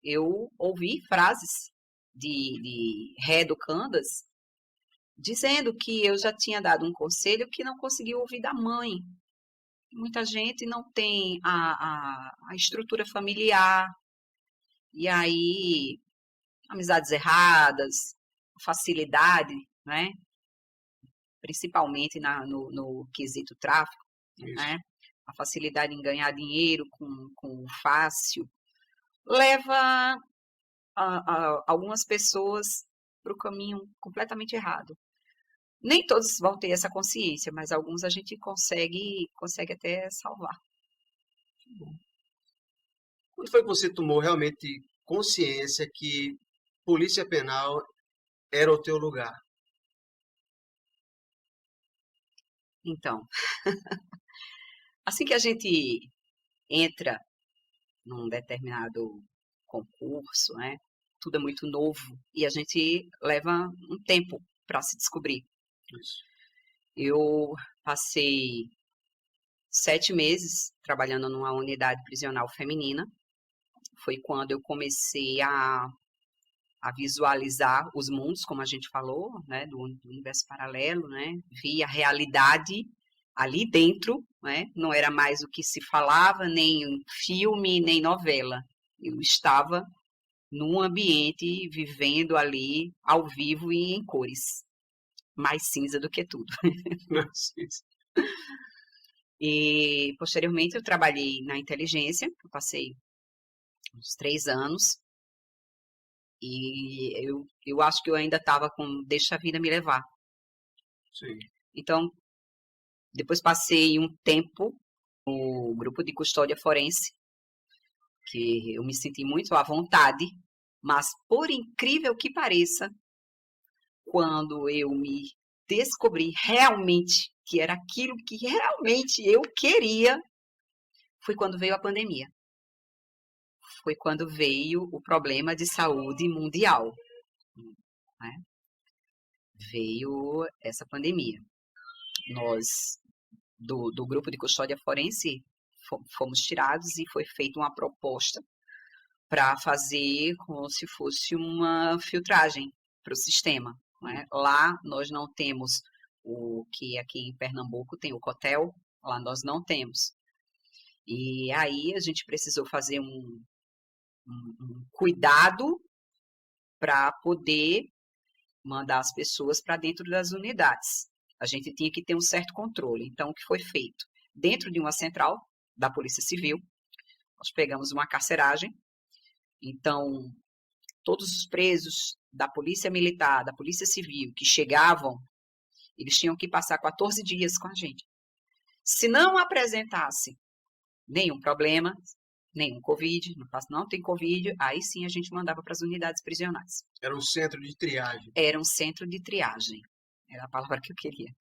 eu ouvi frases de reeducandas dizendo que eu já tinha dado um conselho que não conseguiu ouvir da mãe. Muita gente não tem a estrutura familiar, e aí amizades erradas, facilidade, né? Principalmente no quesito tráfico, Isso. né? A facilidade em ganhar dinheiro com fácil, leva algumas pessoas para o caminho completamente errado. Nem todos vão ter essa consciência, mas alguns a gente consegue até salvar. Quando foi que você tomou realmente consciência que polícia penal era o teu lugar? Então, assim que a gente entra num determinado concurso, né? Tudo é muito novo e a gente leva um tempo para se descobrir. Isso. Eu passei 7 meses trabalhando numa unidade prisional feminina. Foi quando eu comecei a visualizar os mundos, como a gente falou, né, do universo paralelo, né? Vi a realidade ali dentro, né? Não era mais o que se falava, nem filme, nem novela. Eu estava num ambiente, vivendo ali, ao vivo e em cores. Mais cinza do que tudo. E, posteriormente, eu trabalhei na inteligência, eu passei uns 3 anos, e eu acho que eu ainda estava com deixa a vida me levar. Sim. Então, depois passei um tempo no grupo de custódia forense, que eu me senti muito à vontade, mas por incrível que pareça, quando eu me descobri realmente que era aquilo que realmente eu queria, foi quando veio a pandemia. Foi quando veio o problema de saúde mundial, né? Veio essa pandemia. Nós, do grupo de custódia forense, fomos tirados e foi feita uma proposta para fazer como se fosse uma filtragem para o sistema, né? Lá nós não temos o que aqui em Pernambuco tem o COTEL, lá nós não temos. E aí a gente precisou fazer um cuidado para poder mandar as pessoas para dentro das unidades. A gente tinha que ter um certo controle. Então, o que foi feito? Dentro de uma central da Polícia Civil, nós pegamos uma carceragem. Então, todos os presos da Polícia Militar, da Polícia Civil, que chegavam, eles tinham que passar 14 dias com a gente. Se não apresentasse nenhum problema, nenhum Covid, não tem Covid, aí sim a gente mandava para as unidades prisionais. Era um centro de triagem. Era um centro de triagem. Era a palavra que eu queria.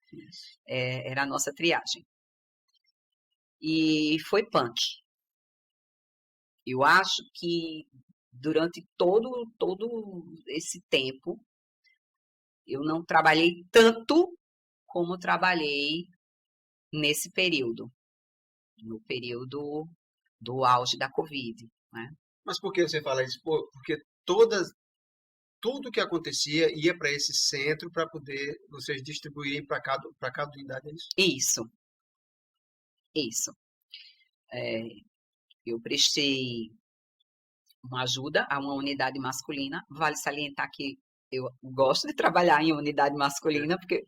Era a nossa triagem. E foi punk. Eu acho que durante todo esse tempo, eu não trabalhei tanto como trabalhei nesse período. No período do auge da Covid, né? Mas por que você fala isso? Porque tudo que acontecia ia para esse centro para poder vocês distribuírem para cada unidade, é isso? Isso. Eu prestei uma ajuda a uma unidade masculina. Vale salientar que eu gosto de trabalhar em unidade masculina, porque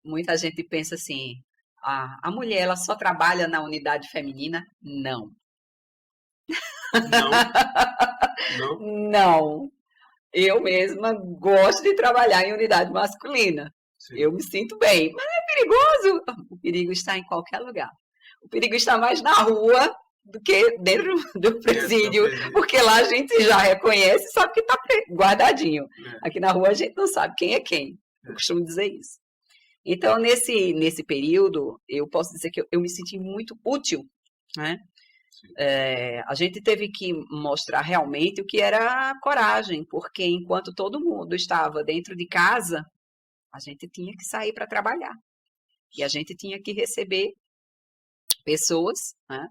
muita gente pensa assim, a mulher ela só trabalha na unidade feminina. Não. Não, não. Não. Eu mesma gosto de trabalhar em unidade masculina. Sim. Eu me sinto bem. Mas é perigoso. O perigo está em qualquer lugar. O perigo está mais na rua do que dentro do presídio, porque lá a gente já reconhece e sabe que está guardadinho. Aqui na rua a gente não sabe quem é quem. Eu costumo dizer isso. Então, nesse período, eu posso dizer que eu me senti muito útil, né? A gente teve que mostrar realmente o que era coragem, porque enquanto todo mundo estava dentro de casa, a gente tinha que sair para trabalhar. E a gente tinha que receber pessoas, né?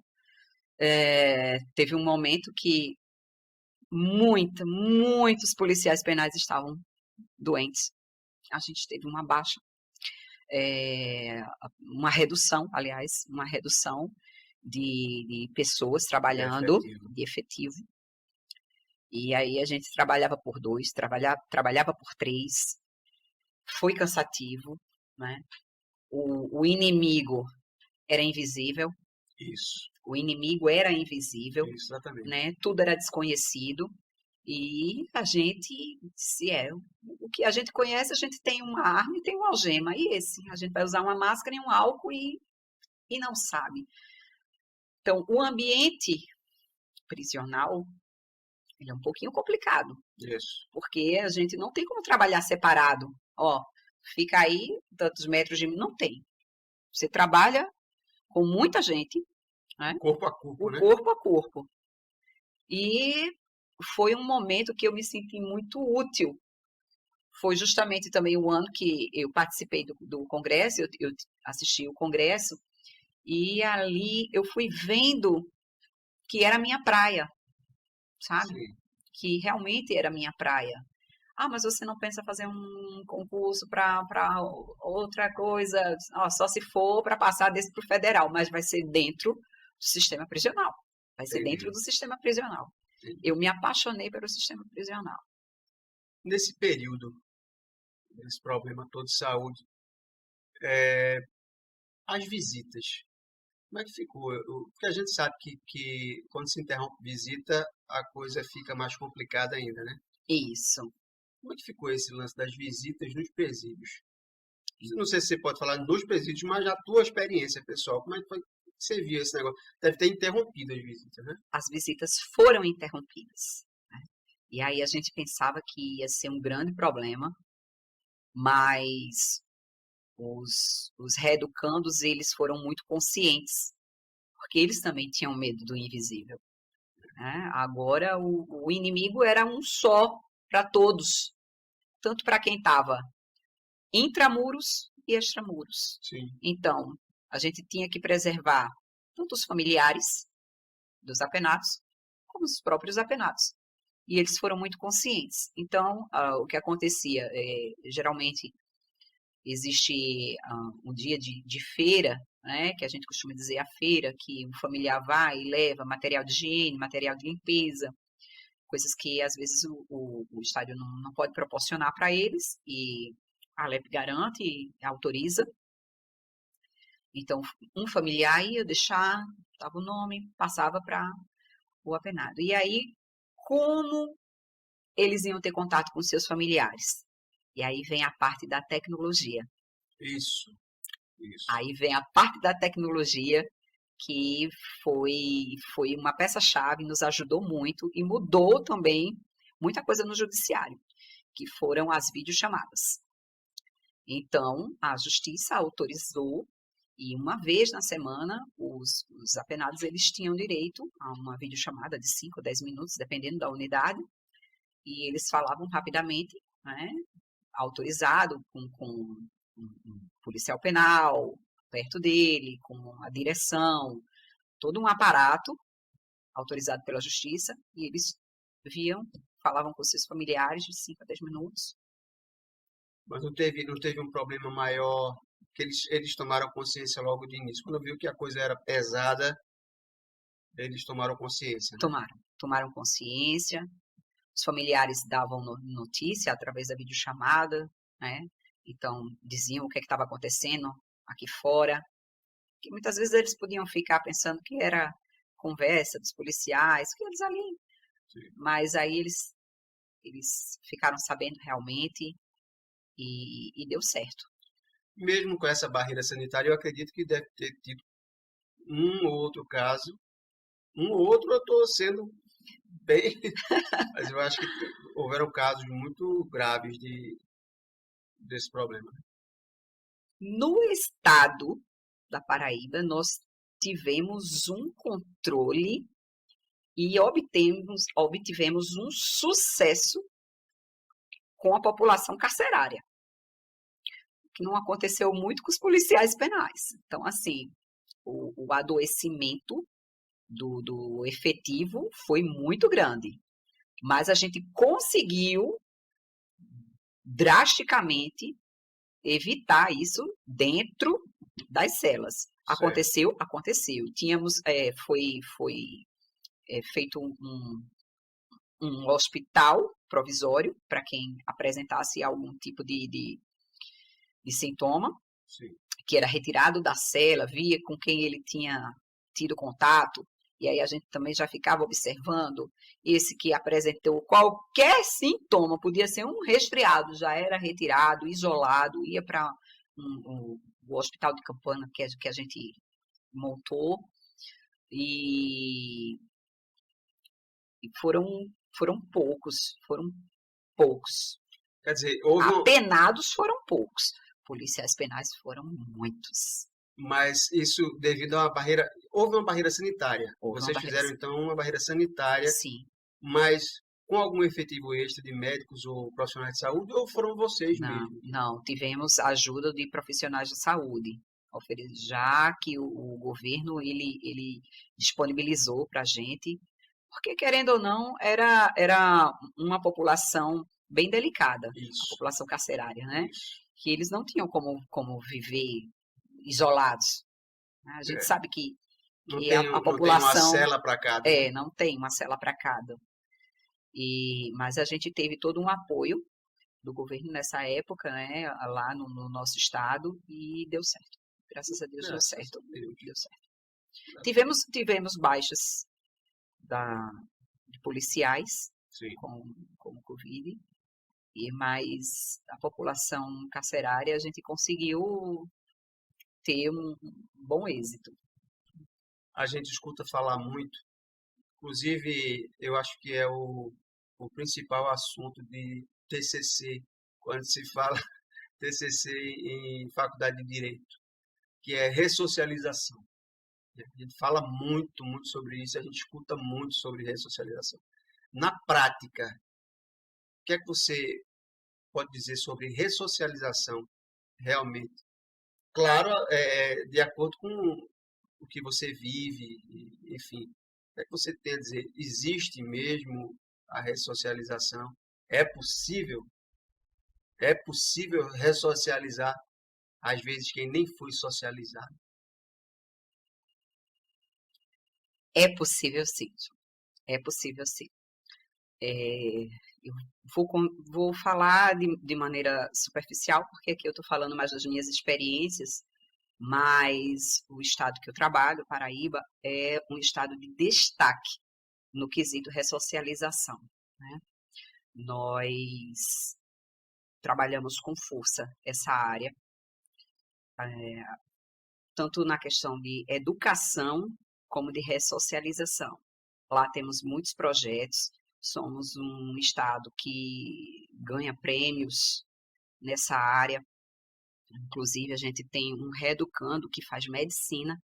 Teve um momento que muitos policiais penais estavam doentes. A gente teve uma baixa, uma redução de pessoas trabalhando, de efetivo. E aí a gente trabalhava por 2, trabalhava por 3. Foi cansativo, né? O inimigo era invisível. Isso. O inimigo era invisível, exatamente, né? Tudo era desconhecido. E a gente, o que a gente conhece, a gente tem uma arma e tem uma algema. E a gente vai usar uma máscara e um álcool e não sabe. Então, o ambiente prisional, ele é um pouquinho complicado. Isso. Porque a gente não tem como trabalhar separado. Ó, fica aí tantos metros de mim. Não tem. Você trabalha com muita gente, né? Corpo a corpo, né? Corpo a corpo. E foi um momento que eu me senti muito útil. Foi justamente também o ano que eu participei do congresso, eu assisti o congresso, e ali eu fui vendo que era a minha praia, sabe? Sim. Que realmente era a minha praia. Ah, mas você não pensa fazer um concurso para outra coisa, só se for para passar desse para o federal, mas vai ser dentro do sistema prisional. Vai ser dentro do sistema prisional. Eu me apaixonei pelo sistema prisional. Nesse período, nesse problema todo de saúde, as visitas, como é que ficou? Porque a gente sabe que quando se interrompe visita, a coisa fica mais complicada ainda, né? Isso. Como é que ficou esse lance das visitas nos presídios? Não sei se você pode falar nos presídios, mas a tua experiência, pessoal, como é que foi? Você viu esse negócio? Deve ter interrompido as visitas, né? As visitas foram interrompidas, né? E aí a gente pensava que ia ser um grande problema, mas os reeducandos, eles foram muito conscientes, porque eles também tinham medo do invisível, né? Agora, o inimigo era um só para todos, tanto para quem estava intramuros e extramuros. Sim. Então, a gente tinha que preservar tanto os familiares dos apenados, como os próprios apenados. E eles foram muito conscientes. Então, o que acontecia, geralmente, existe um dia de feira, né, que a gente costuma dizer a feira, que um familiar vai e leva material de higiene, material de limpeza, coisas que às vezes o estádio não pode proporcionar para eles, e a Alep garante e autoriza. Então, um familiar ia deixar, dava o nome, passava para o apenado. E aí, como eles iam ter contato com seus familiares? E aí vem a parte da tecnologia. Isso. Aí vem a parte da tecnologia que foi uma peça-chave, nos ajudou muito e mudou também muita coisa no judiciário, que foram as videochamadas. Então, a justiça autorizou e uma vez na semana os apenados eles tinham direito a uma videochamada de 5 ou 10 minutos, dependendo da unidade, e eles falavam rapidamente, né, autorizado com um policial penal perto dele, com a direção, todo um aparato autorizado pela justiça, e eles falavam com seus familiares de 5 a 10 minutos. Mas não teve um problema maior, que eles tomaram consciência logo de início. Quando viu que a coisa era pesada, Eles tomaram consciência, né? Tomaram consciência, os familiares davam notícia através da videochamada, né? Então, diziam o que estava acontecendo aqui fora, que muitas vezes eles podiam ficar pensando que era conversa dos policiais, que eles ali, Sim. mas aí eles ficaram sabendo realmente e deu certo. Mesmo com essa barreira sanitária, eu acredito que deve ter tido um ou outro caso. Um ou outro eu estou sendo bem, mas eu acho que houveram casos muito graves desse problema. No estado da Paraíba, nós tivemos um controle e obtivemos um sucesso com a população carcerária, que não aconteceu muito com os policiais penais. Então, assim, o adoecimento do efetivo foi muito grande, mas a gente conseguiu drasticamente evitar isso dentro das celas. Aconteceu? Aconteceu. Tínhamos, foi feito um hospital provisório para quem apresentasse algum tipo de sintoma, Sim. que era retirado da cela, via com quem ele tinha tido contato, e aí a gente também já ficava observando. Esse que apresentou qualquer sintoma, podia ser um resfriado, já era retirado, isolado, ia para o hospital de campanha que a gente montou, e foram poucos. Quer dizer, houve Apenados foram poucos. Policiais penais foram muitos. Mas isso devido a uma barreira. Houve uma barreira sanitária. Vocês fizeram, Sim. então, uma barreira sanitária, Sim. mas com algum efetivo extra de médicos ou profissionais de saúde, ou foram vocês mesmos? Não, tivemos ajuda de profissionais de saúde, já que o governo ele disponibilizou para a gente, porque querendo ou não, era uma população bem delicada, Isso. a população carcerária, né? Isso. Que eles não tinham como viver isolados. A gente sabe que a população... Não tem uma cela para cada. Não tem uma cela para cada. Mas a gente teve todo um apoio do governo nessa época, né, lá no nosso estado, e deu certo. Graças a Deus deu certo. Deu certo. Tivemos baixas de policiais com o Covid, mas a população carcerária a gente conseguiu ter um bom êxito. A gente escuta falar muito, inclusive eu acho que é o principal assunto de TCC, quando se fala TCC em faculdade de Direito, que é ressocialização. A gente fala muito sobre isso, a gente escuta muito sobre ressocialização. Na prática, o que é que você pode dizer sobre ressocialização realmente? Claro, de acordo com o que você vive, enfim. O que é que você tem a dizer? Existe mesmo a ressocialização? É possível? É possível ressocializar, às vezes, quem nem foi socializado? É possível, sim. É possível, sim. Eu vou falar de maneira superficial, porque aqui eu estou falando mais das minhas experiências, mas o estado que eu trabalho, Paraíba, é um estado de destaque no quesito ressocialização, né? Nós trabalhamos com força essa área, tanto na questão de educação como de ressocialização. Lá temos muitos projetos, somos um estado que ganha prêmios nessa área. Inclusive, a gente tem um reeducando que faz medicina.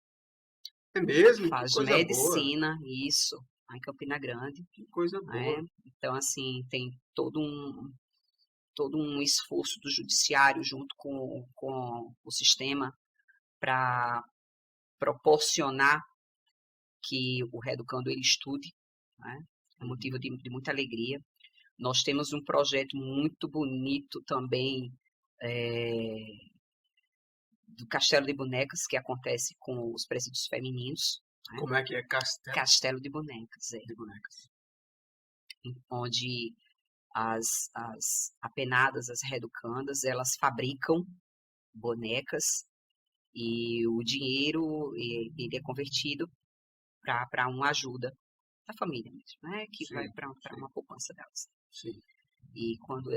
É mesmo? Faz que coisa medicina, boa. Isso, lá em Campina Grande. Que coisa boa. Então, assim, tem todo um esforço do judiciário junto com o sistema para proporcionar que o reeducando ele estude, né? É motivo de muita alegria. Nós temos um projeto muito bonito também do Castelo de Bonecas, que acontece com os presídios femininos. né? Como é que é? Castelo Castelo de bonecas, de bonecas. onde as apenadas, as reeducandas, elas fabricam bonecas e o dinheiro ele é convertido para uma ajuda da família mesmo, né? Que vai Sim, para sim, uma poupança delas. sim. E quando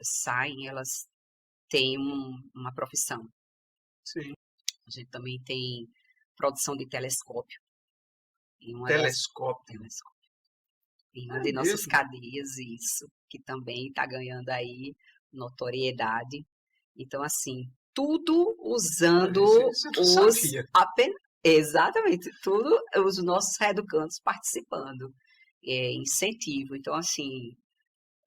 saem, elas têm uma profissão. Sim. A gente também tem produção de telescópio em uma Telescópio. em uma É de nossas mesmo? cadeias, isso, que também está ganhando aí notoriedade. Então, assim, tudo Ah, usando isso eu não os sabia. exatamente, tudo os nossos reeducandos participando. Incentivo. Então, assim,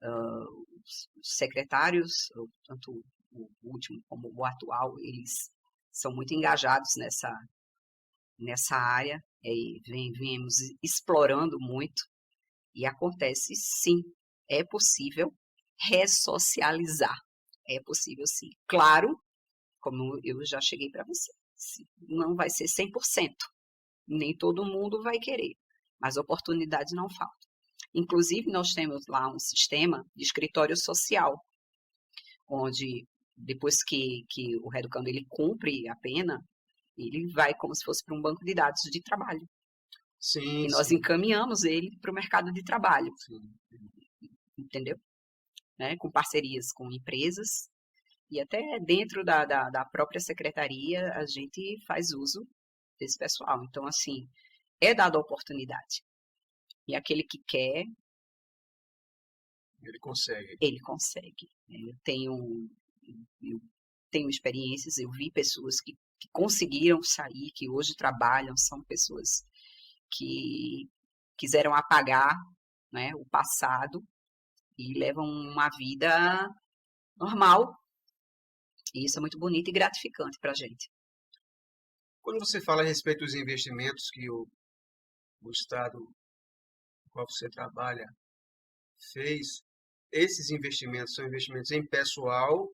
os secretários, tanto o último como o atual, eles são muito engajados nessa área, e viemos explorando muito, e acontece sim, é possível ressocializar, é possível sim. Claro, como eu já cheguei para você, não vai ser 100%, nem todo mundo vai querer, mas oportunidade não falta. Inclusive, nós temos lá um sistema de escritório social, onde depois que o reeducando ele cumpre a pena, ele vai como se fosse para um banco de dados de trabalho. Sim, E nós sim, encaminhamos ele para o mercado de trabalho, sim. entendeu? Né? Com parcerias com empresas e até dentro da própria secretaria a gente faz uso desse pessoal. Então, assim, é dada a oportunidade. E aquele que quer, Ele consegue. ele consegue. Eu tenho experiências, eu vi pessoas que conseguiram sair, que hoje trabalham, são pessoas que quiseram apagar, né, o passado e levam uma vida normal. E isso é muito bonito e gratificante para a gente. Quando você fala a respeito dos investimentos que o Estado no qual você trabalha fez, esses investimentos são investimentos em pessoal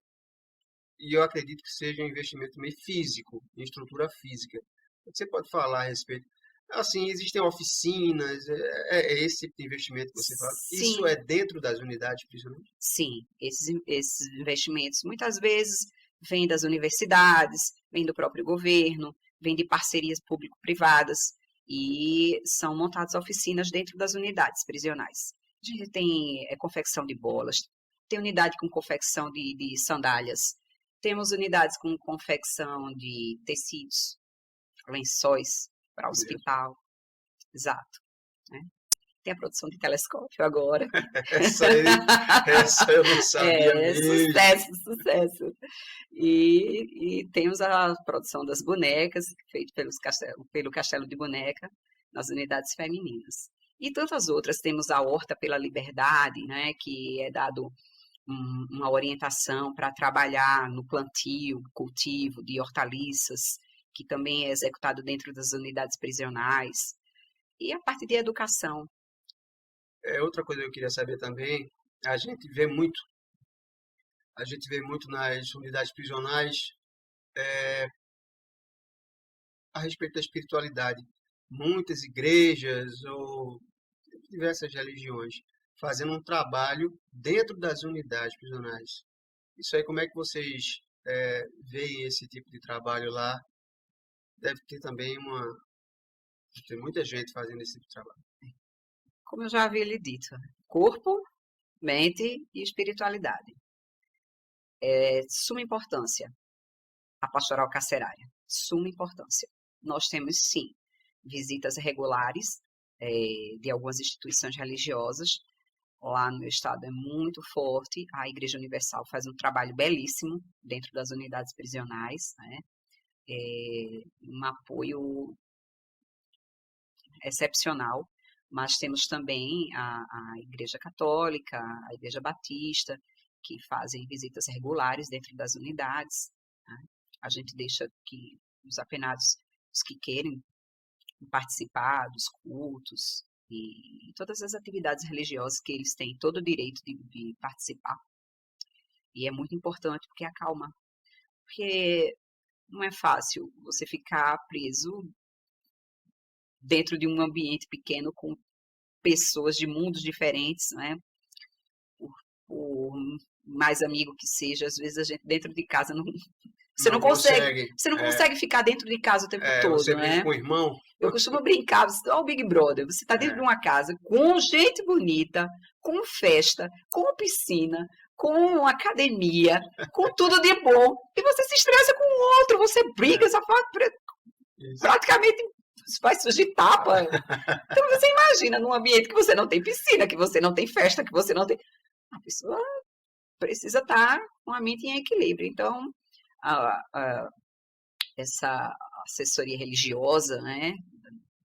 e eu acredito que seja um investimento também físico, em estrutura física. Você pode falar a respeito? Assim, existem oficinas, é esse tipo de investimento que você fala. Isso Sim, é dentro das unidades prisionais? sim, esses investimentos muitas vezes vêm das universidades, vêm do próprio governo, vêm de parcerias público-privadas e são montadas oficinas dentro das unidades prisionais. A gente tem confecção de bolas, tem unidade com confecção de sandálias, temos unidades com confecção de tecidos, lençóis para Mesmo. hospital, exato. Né? Tem a produção de telescópio agora. Essa, essa eu não sabia mesmo. Sucesso, sucesso. E temos a produção das bonecas, feita pelo Castelo de Boneca, nas unidades femininas. E tantas outras. Temos a Horta pela Liberdade, né, que é dado uma orientação para trabalhar no plantio, cultivo de hortaliças, que também é executado dentro das unidades prisionais. E a parte de educação. Outra coisa que eu queria saber também, a gente vê muito nas unidades prisionais a respeito da espiritualidade. Muitas igrejas ou diversas religiões fazendo um trabalho dentro das unidades prisionais. Isso aí, como é que vocês veem esse tipo de trabalho lá? Deve ter também tem muita gente fazendo esse tipo de trabalho. Como eu já havia lhe dito, corpo, mente e espiritualidade. É de suma importância a pastoral carcerária, suma importância. Nós temos, sim, visitas regulares de algumas instituições religiosas. Lá no meu estado é muito forte. A Igreja Universal faz um trabalho belíssimo dentro das unidades prisionais, né? Um apoio excepcional. Mas temos também a Igreja Católica, a Igreja Batista, que fazem visitas regulares dentro das unidades. Né? A gente deixa que os apenados, os que querem participar dos cultos e todas as atividades religiosas que eles têm todo o direito de participar. E é muito importante porque acalma. Porque não é fácil você ficar preso dentro de um ambiente pequeno com pessoas de mundos diferentes, né? Por mais amigo que seja, às vezes a gente dentro de casa não, você não consegue, você não consegue ficar dentro de casa o tempo todo, você né? brinca com o irmão? Eu costumo brincar, olha o Big Brother, você está dentro de uma casa com gente bonita, com festa, com piscina, com academia, com tudo de bom, e você se estressa com o outro, você briga, só praticamente vai surgir tapa. Então você imagina num ambiente que você não tem piscina, que você não tem festa, que você não tem... A pessoa precisa estar com a mente em equilíbrio. Então, essa assessoria religiosa, né,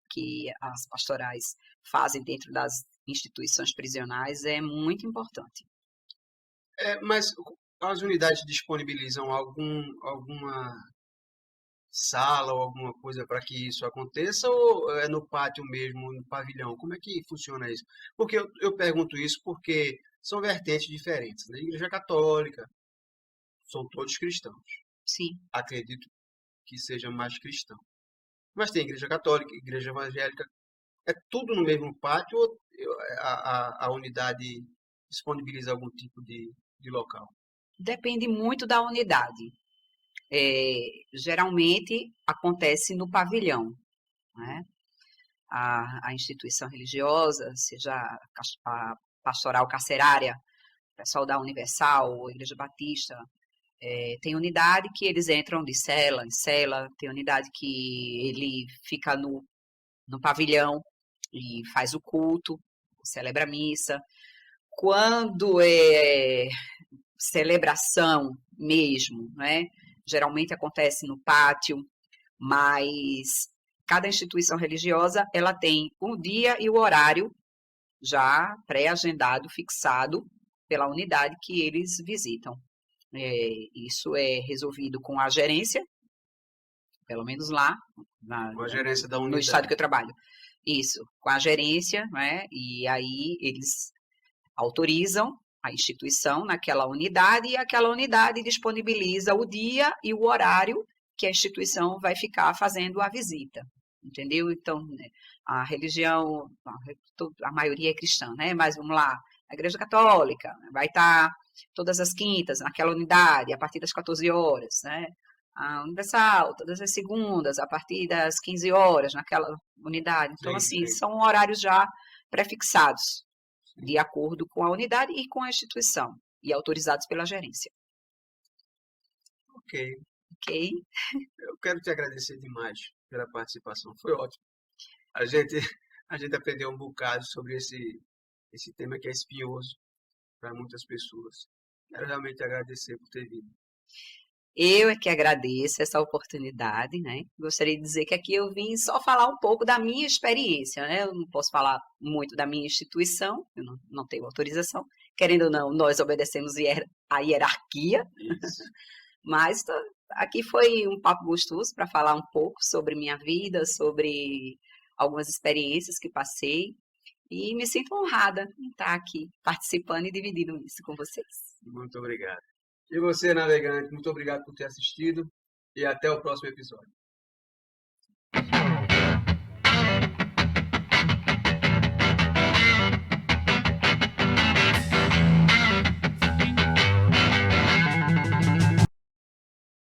que as pastorais fazem dentro das instituições prisionais é muito importante. Mas as unidades disponibilizam alguma sala ou alguma coisa para que isso aconteça, ou é no pátio mesmo, no pavilhão? Como é que funciona isso? Porque eu pergunto isso porque são vertentes diferentes, né? Igreja Católica, são todos cristãos. Sim. Acredito que seja mais cristão. Mas tem Igreja Católica, Igreja Evangélica, é tudo no mesmo pátio ou a unidade disponibiliza algum tipo de local? Depende muito da unidade. Geralmente acontece no pavilhão, né? A instituição religiosa, seja a pastoral carcerária, o pessoal da Universal, ou Igreja Batista, tem unidade que eles entram de cela em cela, tem unidade que ele fica no pavilhão e faz o culto, celebra a missa. Quando é celebração mesmo, né? Geralmente acontece no pátio, mas cada instituição religiosa ela tem o dia e o horário já pré-agendado, fixado pela unidade que eles visitam. Isso é resolvido com a gerência, pelo menos lá, Com a gerência da unidade. No estado que eu trabalho. Isso, com a gerência, né? E aí eles autorizam a instituição naquela unidade e aquela unidade disponibiliza o dia e o horário que a instituição vai ficar fazendo a visita, entendeu? Então, a religião, a maioria é cristã, né? Mas vamos lá, a Igreja Católica vai estar todas as quintas naquela unidade, a partir das 14 horas, né? A Universal, todas as segundas, a partir das 15 horas, naquela unidade. Então, assim, são horários já prefixados, de acordo com a unidade e com a instituição, e autorizados pela gerência. Ok. Ok. Eu quero te agradecer demais pela participação, foi ótimo. A gente aprendeu um bocado sobre esse tema que é espinhoso para muitas pessoas. Quero realmente agradecer por ter vindo. Eu é que agradeço essa oportunidade, né? Gostaria de dizer que aqui eu vim só falar um pouco da minha experiência, né? Eu não posso falar muito da minha instituição, eu não tenho autorização. Querendo ou não, nós obedecemos a hierarquia. Isso. Mas aqui foi um papo gostoso para falar um pouco sobre minha vida, sobre algumas experiências que passei. E me sinto honrada em estar aqui participando e dividindo isso com vocês. Muito obrigado. E você, navegante, muito obrigado por ter assistido e até o próximo episódio.